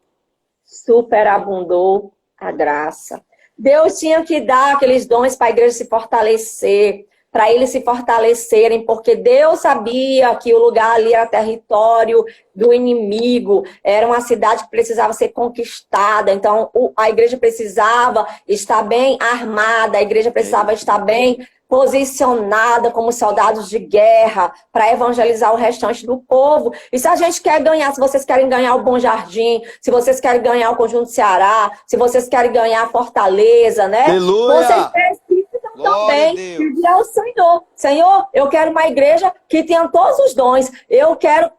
superabundou a graça. Deus tinha que dar aqueles dons para a igreja se fortalecer, para eles se fortalecerem, porque Deus sabia que o lugar ali era território do inimigo, era uma cidade que precisava ser conquistada, então a igreja precisava estar bem armada, a igreja precisava estar bem posicionada como soldados de guerra para evangelizar o restante do povo. E se a gente quer ganhar, se vocês querem ganhar o Bom Jardim, se vocês querem ganhar o Conjunto Ceará, se vocês querem ganhar a Fortaleza, né? Aleluia! Vocês precisam também pedir ao Senhor. Senhor, eu quero uma igreja que tenha todos os dons. Eu quero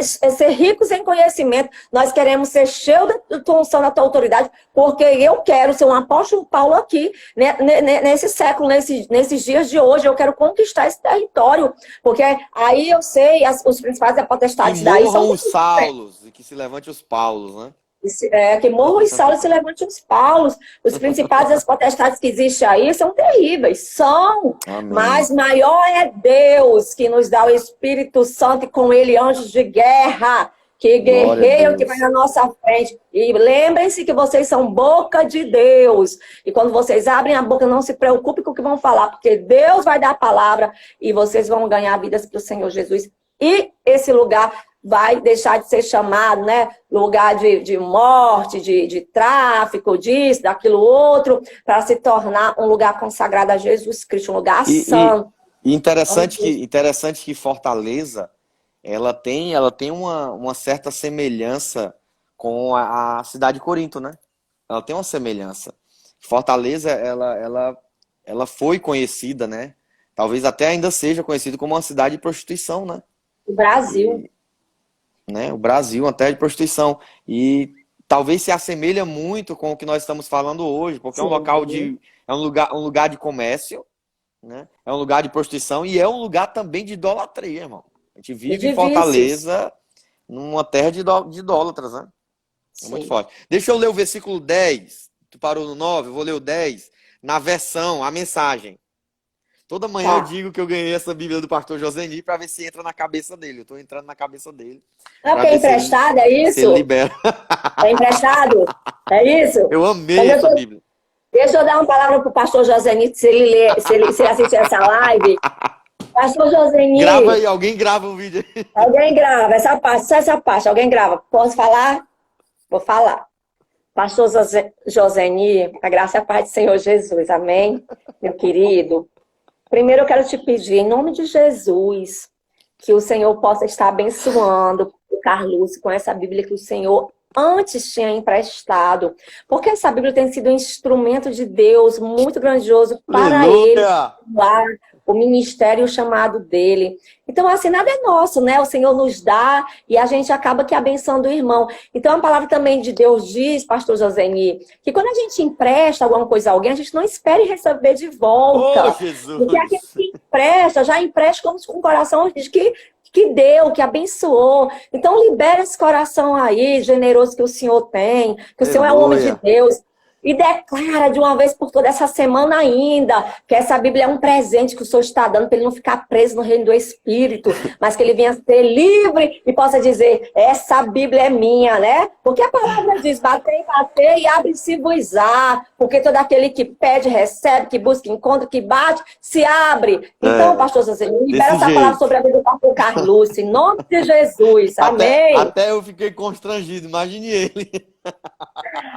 ser ricos em conhecimento. Nós queremos ser cheios da tua unção, da tua autoridade, porque eu quero ser um apóstolo Paulo aqui, né, nesse século, nesses dias de hoje. Eu quero conquistar esse território, porque aí eu sei, os principais da potestade daí são os Saulos e que se levante os Paulos, né? Que morram os Saulos e se levante os Paulos. Os principais das potestades que existem aí são terríveis, são. Amém. Mas maior é Deus que nos dá o Espírito Santo e com ele anjos de guerra, que guerreiam, que vai na nossa frente. E lembrem-se que vocês são boca de Deus. E quando vocês abrem a boca, não se preocupem com o que vão falar, porque Deus vai dar a palavra e vocês vão ganhar vidas para o Senhor Jesus. E esse lugar vai deixar de ser chamado, né, lugar de morte, de tráfico, disso, daquilo outro, para se tornar um lugar consagrado a Jesus Cristo, um lugar santo. E interessante que Fortaleza, ela tem uma certa semelhança com a cidade de Corinto, né? Ela tem uma semelhança. Fortaleza, ela foi conhecida, né? Talvez até ainda seja conhecida como uma cidade de prostituição, né? O Brasil. Né? O Brasil, até de prostituição. E talvez se assemelha muito com o que nós estamos falando hoje, porque é um local um lugar de comércio, né? É um lugar de prostituição e é um lugar também de idolatria, irmão. A gente vive em Fortaleza, numa terra de idólatras, né? É muito forte. Deixa eu ler o versículo 10. Tu parou no 9, eu vou ler o 10. Na versão, a mensagem. Toda manhã eu digo que eu ganhei essa Bíblia do pastor Joseni para ver se entra na cabeça dele. Eu tô entrando na cabeça dele. É porque é emprestado, é isso? Se ele libera. É emprestado? É isso? Eu amei essa Bíblia. Deixa eu dar uma palavra pro pastor Joseni, se ele assistir essa live. Pastor Joseni. Grava aí, alguém grava o vídeo aí. Alguém grava, essa parte, alguém grava. Posso falar? Vou falar. Pastor Joseni, a graça e a paz do Senhor Jesus, amém? Meu querido. Primeiro eu quero te pedir, em nome de Jesus, que o Senhor possa estar abençoando o Carlos com essa Bíblia que o Senhor antes tinha emprestado. Porque essa Bíblia tem sido um instrumento de Deus muito grandioso para ele, o ministério e o chamado dele. Então, assim, nada é nosso, né? O Senhor nos dá e a gente acaba que abençoando o irmão. Então, a palavra também de Deus diz, pastor Joseni, que quando a gente empresta alguma coisa a alguém, a gente não espere receber de Oh, volta. Porque aquele Jesus! que empresta, já empresta como com o coração de que deu, que abençoou. Então, libera esse coração aí, generoso que o Senhor tem, que o Senhor é um homem de Aleluia! Deus. E declara de uma vez por toda essa semana ainda que essa Bíblia é um presente que o Senhor está dando para ele não ficar preso no reino do Espírito, mas que ele venha ser livre e possa dizer, essa Bíblia é minha, né? Porque a palavra diz, bater e abre-se-vos-á, porque todo aquele que pede, recebe, que busca, encontra, que bate, se abre. Então, pastor José, libera Desse essa palavra sobre jeito. a vida do pastor Carlos, em nome de Jesus, amém? Até eu fiquei constrangido, imagine ele.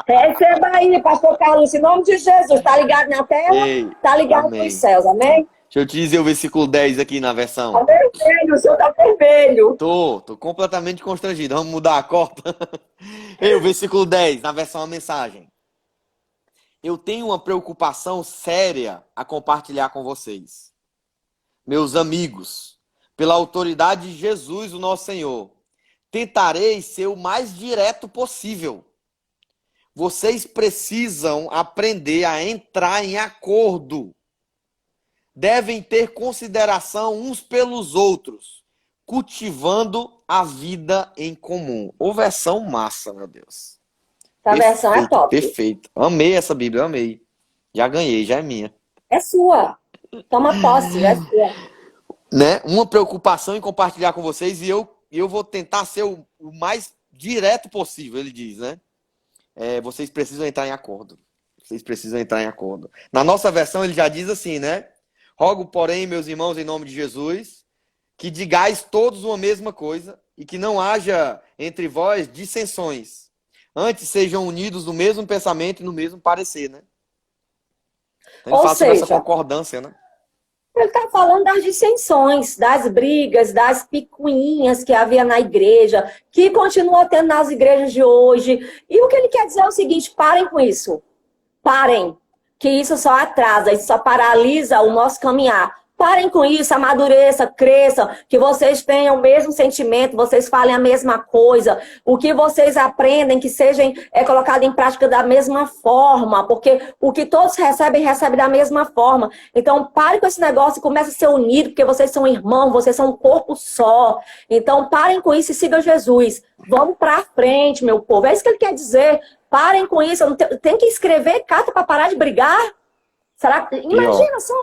Receba aí, pastor Carlos, em nome de Jesus. Tá ligado na tela? Ei, Tá ligado nos amém. céus, amém? Deixa eu te dizer o versículo 10 aqui na Tá versão. vermelho, o senhor tá vermelho. Tô completamente constrangido. Vamos mudar a cota? Ei, o versículo 10 na versão a mensagem. Eu tenho uma preocupação séria a compartilhar com vocês. Meus amigos, pela autoridade de Jesus, o nosso Senhor, tentarei ser o mais direto possível. Vocês precisam aprender a entrar em acordo. Devem ter consideração uns pelos outros, cultivando a vida em comum. Ô, versão massa, meu Deus. Essa versão é top. Perfeito. Amei essa Bíblia, amei. Já ganhei, já é minha. É sua. Toma posse, já é sua. Né? Uma preocupação em compartilhar com vocês e eu vou tentar ser o mais direto possível, ele diz, né? Vocês precisam entrar em acordo. Vocês precisam entrar em acordo. Na nossa versão ele já diz assim, né? Rogo, porém, meus irmãos, em nome de Jesus, que digais todos uma mesma coisa e que não haja entre vós dissensões. Antes sejam unidos no mesmo pensamento e no mesmo parecer, né? Então ele fala sobre essa concordância, né? Ele está falando das dissensões, das brigas, das picuinhas que havia na igreja, que continua tendo nas igrejas de hoje. E o que ele quer dizer é o seguinte, parem com isso. Parem, que isso só atrasa, isso só paralisa o nosso caminhar. Parem com isso, amadureça, cresçam, que vocês tenham o mesmo sentimento, vocês falem a mesma coisa, o que vocês aprendem que seja colocado em prática da mesma forma, porque o que todos recebem da mesma forma. Então, pare com esse negócio e comece a ser unido, porque vocês são irmãos, vocês são um corpo só. Então, parem com isso e sigam Jesus. Vamos pra frente, meu povo. É isso que ele quer dizer. Parem com isso. Tem que escrever carta para parar de brigar? Será? Imagina só,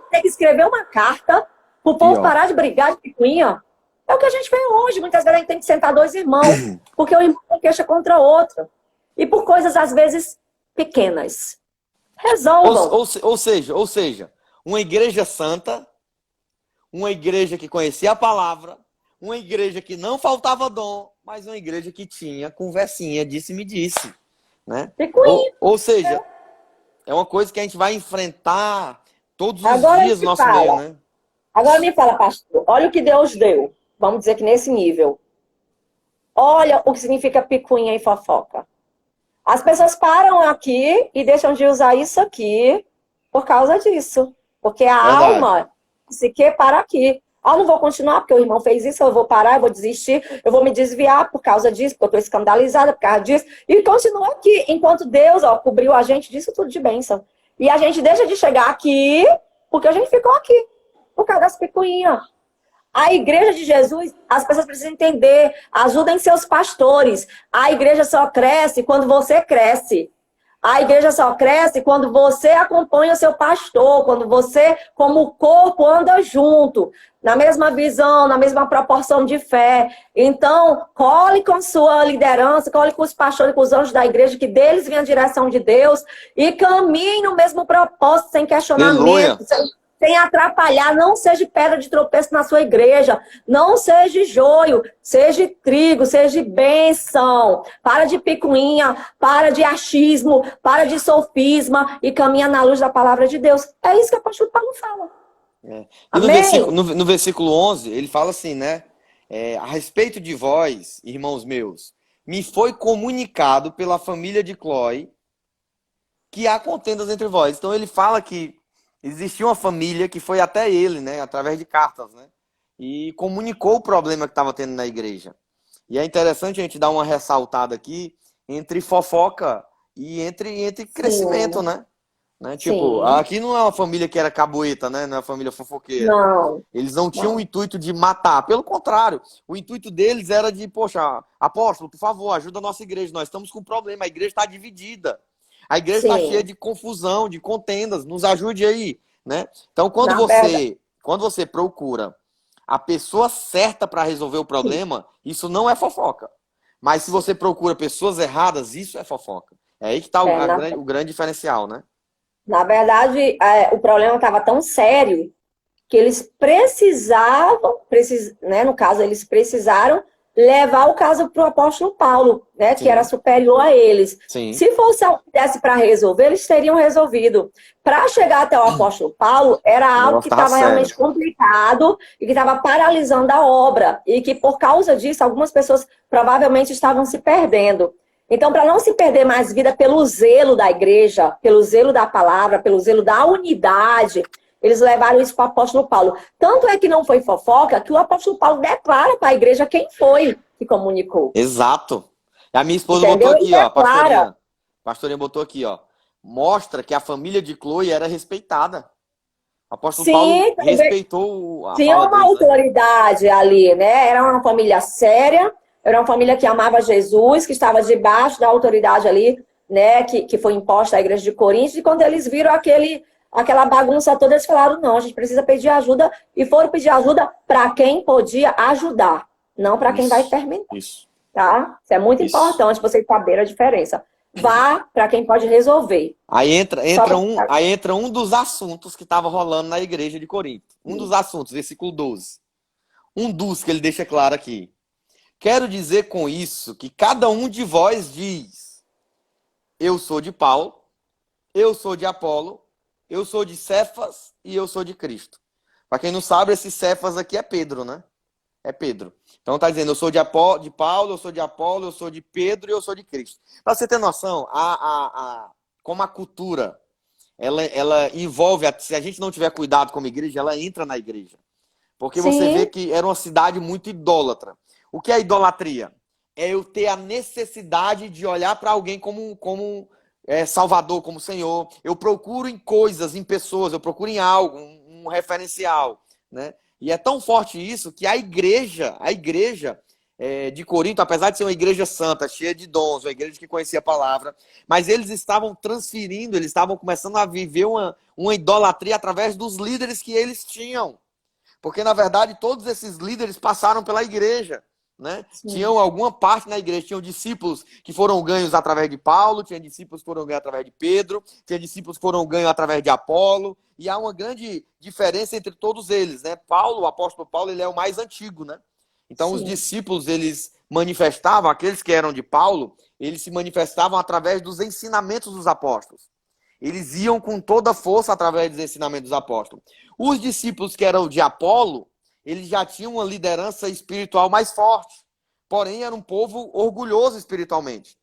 ter que escrever uma carta pro povo parar de brigar de picuinha. É o que a gente vê hoje. Muitas vezes a gente tem que sentar dois irmãos, porque o irmão queixa contra o outro. E por coisas, às vezes, pequenas. Resolvam. Ou seja, uma igreja santa, uma igreja que conhecia a palavra, uma igreja que não faltava dom, mas uma igreja que tinha conversinha, disse-me disse. Né? Ou seja, é uma coisa que a gente vai enfrentar todos os dias no nosso meio, né? Agora me fala, pastor, olha o que Deus deu. Vamos dizer que nesse nível. Olha o que significa picuinha e fofoca. As pessoas param aqui e deixam de usar isso aqui por causa disso. Porque a alma se quer para aqui. Eu não vou continuar porque o irmão fez isso, eu vou parar, eu vou desistir, eu vou me desviar por causa disso, porque eu estou escandalizada por causa disso. E continua aqui, enquanto Deus cobriu a gente disso tudo de bênção. E a gente deixa de chegar aqui porque a gente ficou aqui, por causa das picuinhas. A igreja de Jesus, as pessoas precisam entender, ajudem seus pastores. A igreja só cresce quando você cresce. A igreja só cresce quando você acompanha o seu pastor, quando você, como corpo, anda junto, na mesma visão, na mesma proporção de fé. Então, cole com sua liderança, cole com os pastores, com os anjos da igreja, que deles vem a direção de Deus, e caminhe no mesmo propósito, sem questionamento, sem atrapalhar. Não seja pedra de tropeço na sua igreja. Não seja joio. Seja trigo, seja bênção. Para de picuinha, para de achismo, para de sofisma e caminha na luz da palavra de Deus. É isso que o apóstolo Paulo fala. E no versículo 11, ele fala assim, né? A respeito de vós, irmãos meus, me foi comunicado pela família de Cloé que há contendas entre vós. Então ele fala que Existia uma família que foi até ele, né, através de cartas, né, e comunicou o problema que estava tendo na igreja. E é interessante a gente dar uma ressaltada aqui entre fofoca e entre crescimento, Sim, né? Tipo, sim. aqui não é uma família que era cabueta, né? Não é uma família fofoqueira. Não, Eles não tinham o não. intuito de matar. Pelo contrário, o intuito deles era de, poxa, apóstolo, por favor, ajuda a nossa igreja. Nós estamos com um problema. A igreja está dividida. A igreja está cheia Sim. de confusão, de contendas. Nos ajude aí, né? Então, Na verdade, quando você procura a pessoa certa para resolver o problema, isso não é fofoca. Mas se você procura pessoas erradas, isso é fofoca. É aí que está é, na, o grande diferencial, né? na verdade, o problema estava tão sério que eles precisavam, né, no caso, eles precisaram levar o caso para o apóstolo Paulo, né, que era Sim, superior a eles. sim. Se fosse algo que desse para resolver, eles teriam resolvido. Para chegar até o apóstolo Paulo, era O algo negócio que tava estava sério. realmente complicado e que estava paralisando a obra. E que, por causa disso, algumas pessoas provavelmente estavam se perdendo. Então, para não se perder mais vida pelo zelo da igreja, pelo zelo da palavra, pelo zelo da unidade, eles levaram isso para o apóstolo Paulo. Tanto é que não foi fofoca que o apóstolo Paulo declara para a igreja quem foi que comunicou. Exato. A minha esposa botou Entendeu? Ele aqui, ó, a declara. pastorinha. A pastorinha botou aqui, ó. Mostra que a família de Chloe era respeitada. O apóstolo Paulo Sim, respeitou a tinha fala uma deles, né? autoridade ali, né? Era uma família séria, era uma família que amava Jesus, que estava debaixo da autoridade ali, né? Que foi imposta à igreja de Corinto. E quando eles viram aquela bagunça toda, eles falaram: não, a gente precisa pedir ajuda. E foram pedir ajuda para quem podia ajudar, não para quem vai Isso, terminar. isso, Tá? Isso é muito isso. importante vocês saberem a diferença. Vá para quem pode resolver. Só pra... Aí entra um dos assuntos que estava rolando na igreja de Corinto. Um dos assuntos, versículo 12. Um dos que ele deixa claro aqui. Quero dizer com isso que cada um de vós diz: eu sou de Paulo, eu sou de Apolo, eu sou de Cefas e eu sou de Cristo. Para quem não sabe, esse Cefas aqui é Pedro, né? É Pedro. Então tá dizendo, eu sou de Paulo, eu sou de Apolo, eu sou de Pedro e eu sou de Cristo. Para você ter noção, como a cultura, ela envolve, se a gente não tiver cuidado como igreja, ela entra na igreja. Porque você vê Sim, que era uma cidade muito idólatra. O que é idolatria? É eu ter a necessidade de olhar para alguém como Salvador, como Senhor. Eu procuro em coisas, em pessoas, eu procuro em algo, um referencial, né? E é tão forte isso que a igreja de Corinto, apesar de ser uma igreja santa, cheia de dons, uma igreja que conhecia a palavra, mas eles estavam transferindo, eles estavam começando a viver uma idolatria através dos líderes que eles tinham. Porque, na verdade, todos esses líderes passaram pela igreja. Né? sim, Tinham alguma parte na igreja, tinham discípulos que foram ganhos através de Paulo, tinha discípulos que foram ganhos através de Pedro, tinha discípulos que foram ganhos através de Apolo, e há uma grande diferença entre todos eles, né? Paulo, o apóstolo Paulo, ele é o mais antigo, né? Então os sim, discípulos, eles manifestavam, aqueles que eram de Paulo, eles se manifestavam através dos ensinamentos dos apóstolos. Eles iam com toda a força através dos ensinamentos dos apóstolos. Os discípulos que eram de Apolo, eles já tinham uma liderança espiritual mais forte. Porém, era um povo orgulhoso espiritualmente.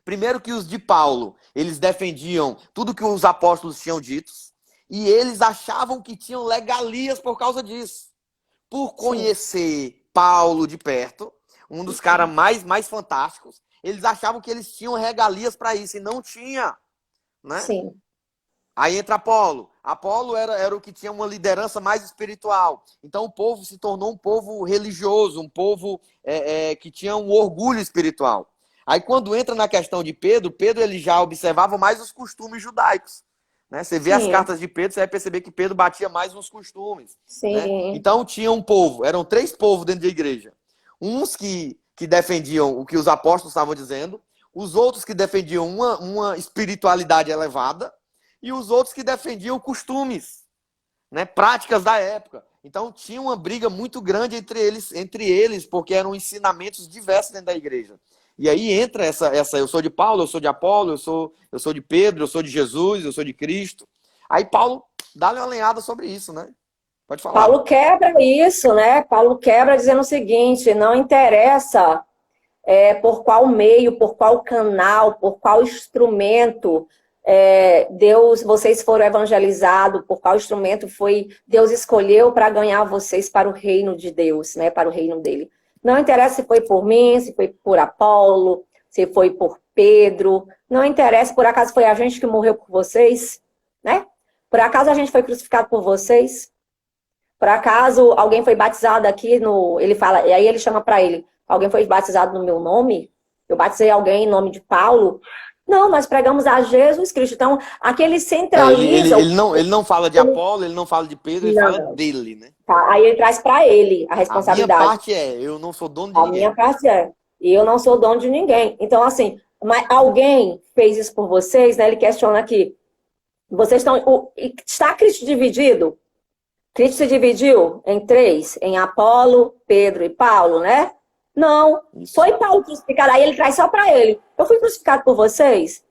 Primeiro que os de Paulo, eles defendiam tudo que os apóstolos tinham dito, e eles achavam que tinham legalias por causa disso. Por sim, conhecer Paulo de perto, um dos caras mais fantásticos, eles achavam que eles tinham regalias para isso, e não tinha, né? sim, Aí entra Apolo. Apolo era o que tinha uma liderança mais espiritual. Então o povo se tornou um povo religioso, um povo que tinha um orgulho espiritual. Aí quando entra na questão de Pedro, Pedro ele já observava mais os costumes judaicos. Né? Você vê as sim, cartas de Pedro, você vai perceber que Pedro batia mais nos costumes. Né? sim, Então tinha um povo, eram três povos dentro da igreja. Uns que defendiam o que os apóstolos estavam dizendo, os outros que defendiam uma espiritualidade elevada, e os outros que defendiam costumes, né, práticas da época. Então tinha uma briga muito grande entre eles, porque eram ensinamentos diversos dentro da igreja. E aí entra essa eu sou de Paulo, eu sou de Apolo, eu sou de Pedro, eu sou de Jesus, eu sou de Cristo. Aí Paulo dá-lhe uma lenhada sobre isso, né? Pode falar. Paulo quebra isso, né? Paulo quebra dizendo o seguinte: não interessa por qual meio, por qual canal, por qual instrumento Deus, vocês foram evangelizados, por qual instrumento foi Deus escolheu para ganhar vocês para o reino de Deus, né? Para o reino dele. Não interessa se foi por mim, se foi por Apolo, se foi por Pedro, não interessa, por acaso foi a gente que morreu por vocês, né? Por acaso a gente foi crucificado por vocês? Por acaso alguém foi batizado aqui no... Ele fala, e aí ele chama para ele, alguém foi batizado no meu nome? Eu batizei alguém em nome de Paulo? Não, nós pregamos a Jesus Cristo. Então, aqui ele centraliza... Ele não fala de Apolo, ele não fala de Pedro, ele fala dele, né? Tá, aí ele traz para ele a responsabilidade. A minha parte eu não sou dono de ninguém. A minha parte eu não sou dono de ninguém. Então, assim, mas alguém fez isso por vocês, né? Ele questiona aqui. Vocês estão... Está Cristo dividido? Cristo se dividiu em 3, em Apolo, Pedro e Paulo, né? Não. Isso. Foi Paulo crucificado. Aí ele traz só para ele. Eu fui crucificado por vocês?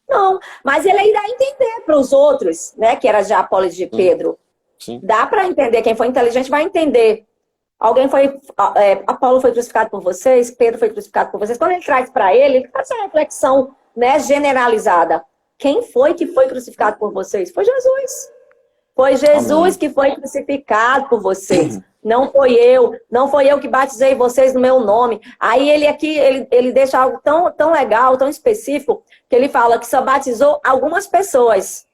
Não. Mas ele irá entender para os outros, né? Que era de Apolo e de Pedro. Sim. Dá para entender. Quem for inteligente vai entender. Apolo foi crucificado por vocês, Pedro foi crucificado por vocês. Quando ele traz para ele faz essa reflexão, né, generalizada. Quem foi que foi crucificado por vocês? Foi Jesus. Foi Jesus que foi crucificado por vocês. Não foi eu. Não foi eu que batizei vocês no meu nome. Aí ele aqui, ele deixa algo tão legal, tão específico, que ele fala que só batizou algumas pessoas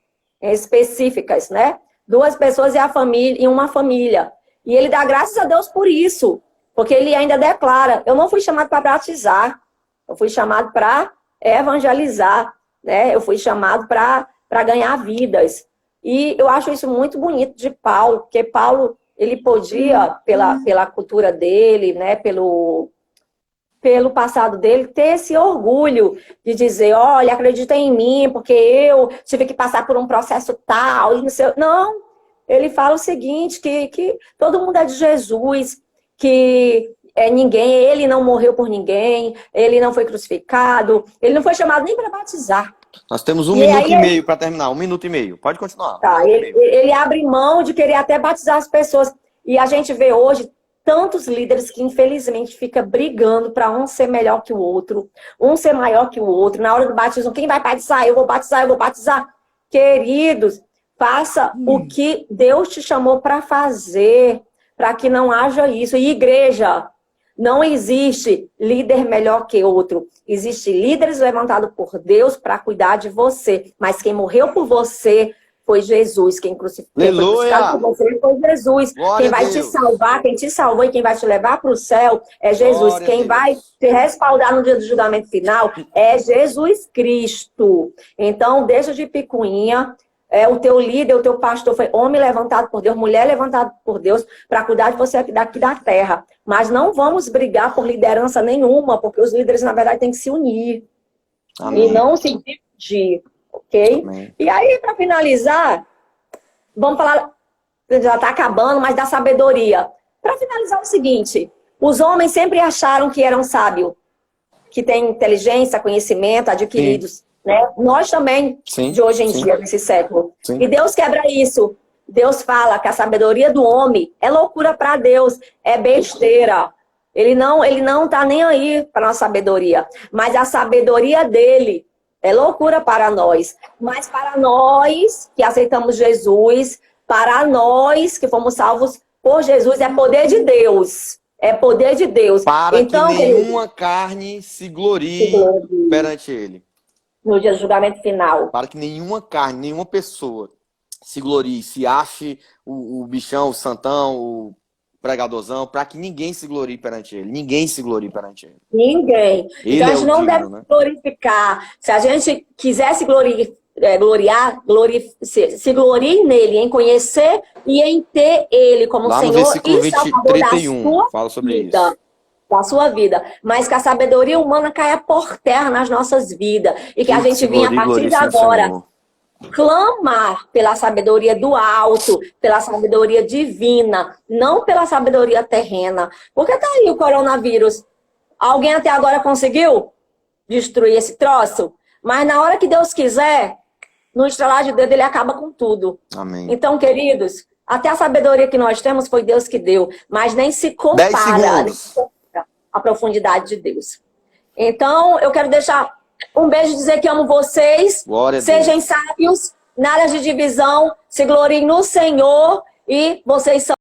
específicas, né? 2 pessoas e uma família. E ele dá graças a Deus por isso. Porque ele ainda declara, eu não fui chamado para batizar. Eu fui chamado para evangelizar, né? Eu fui chamado para ganhar vidas. E eu acho isso muito bonito de Paulo, porque Paulo, ele podia, pela cultura dele, né, pelo passado dele, ter esse orgulho de dizer, olha, acredita em mim, porque eu tive que passar por um processo tal, e não sei... Não, ele fala o seguinte, que todo mundo é de Jesus, que ele não morreu por ninguém, ele não foi crucificado, ele não foi chamado nem para batizar. Nós temos 1 minuto e meio para terminar, 1 minuto e meio. Pode continuar. Tá, ele abre mão de querer até batizar as pessoas. E a gente vê hoje tantos líderes que, infelizmente, ficam brigando para um ser melhor que o outro, um ser maior que o outro. Na hora do batismo, quem vai batizar? Eu vou batizar, eu vou batizar. Queridos, faça o que Deus te chamou para fazer, para que não haja isso. E igreja... Não existe líder melhor que outro. Existe líderes levantados por Deus para cuidar de você. Mas quem morreu por você foi Jesus. Quem crucificado por você foi Jesus. Glória quem vai te salvar, quem te salvou e quem vai te levar para o céu é Jesus. Glória quem vai te respaldar no dia do julgamento final é Jesus Cristo. Então, deixa de picuinha. O teu líder, o teu pastor foi homem levantado por Deus, mulher levantada por Deus, para cuidar de você aqui daqui da terra. Mas não vamos brigar por liderança nenhuma, porque os líderes, na verdade, têm que se unir. Amém. E não se dividir, ok? Amém. E aí, para finalizar, vamos falar, já está acabando, mas da sabedoria. Para finalizar, é o seguinte, os homens sempre acharam que eram sábios, que têm inteligência, conhecimento adquiridos. Né? Nós também, de hoje em dia, nesse século. Sim. E Deus quebra isso. Deus fala que a sabedoria do homem é loucura para Deus, é besteira. Ele não tá nem aí para a nossa sabedoria. Mas a sabedoria dele é loucura para nós. Mas para nós que aceitamos Jesus, para nós que fomos salvos por Jesus, é poder de Deus. É poder de Deus. Para então, que nenhuma carne se glorie perante ele. No dia do julgamento final. Para que nenhuma carne, nenhuma pessoa se glorie, se ache o bichão, o santão, o pregadorzão, para que ninguém se glorie perante ele. Ninguém se glorie perante ele. Ninguém. Ele então a gente não deve glorificar. Se a gente quiser se se glorie nele, em conhecer e em ter ele como lá Senhor e Salvador 31, da sua fala sobre vida. Isso. Da sua vida, mas que a sabedoria humana caia por terra nas nossas vidas e que a gente venha a partir de agora clamar pela sabedoria do alto, pela sabedoria divina, não pela sabedoria terrena. Porque tá aí o coronavírus. Alguém até agora conseguiu destruir esse troço? Mas na hora que Deus quiser, no estralar de dedo, ele acaba com tudo. Amém. Então, queridos, até a sabedoria que nós temos foi Deus que deu, mas nem se compara a profundidade de Deus. Então, eu quero deixar Um beijo, dizer que amo vocês. Glória a Sejam sábios na área de divisão. Se gloriem no Senhor. E vocês são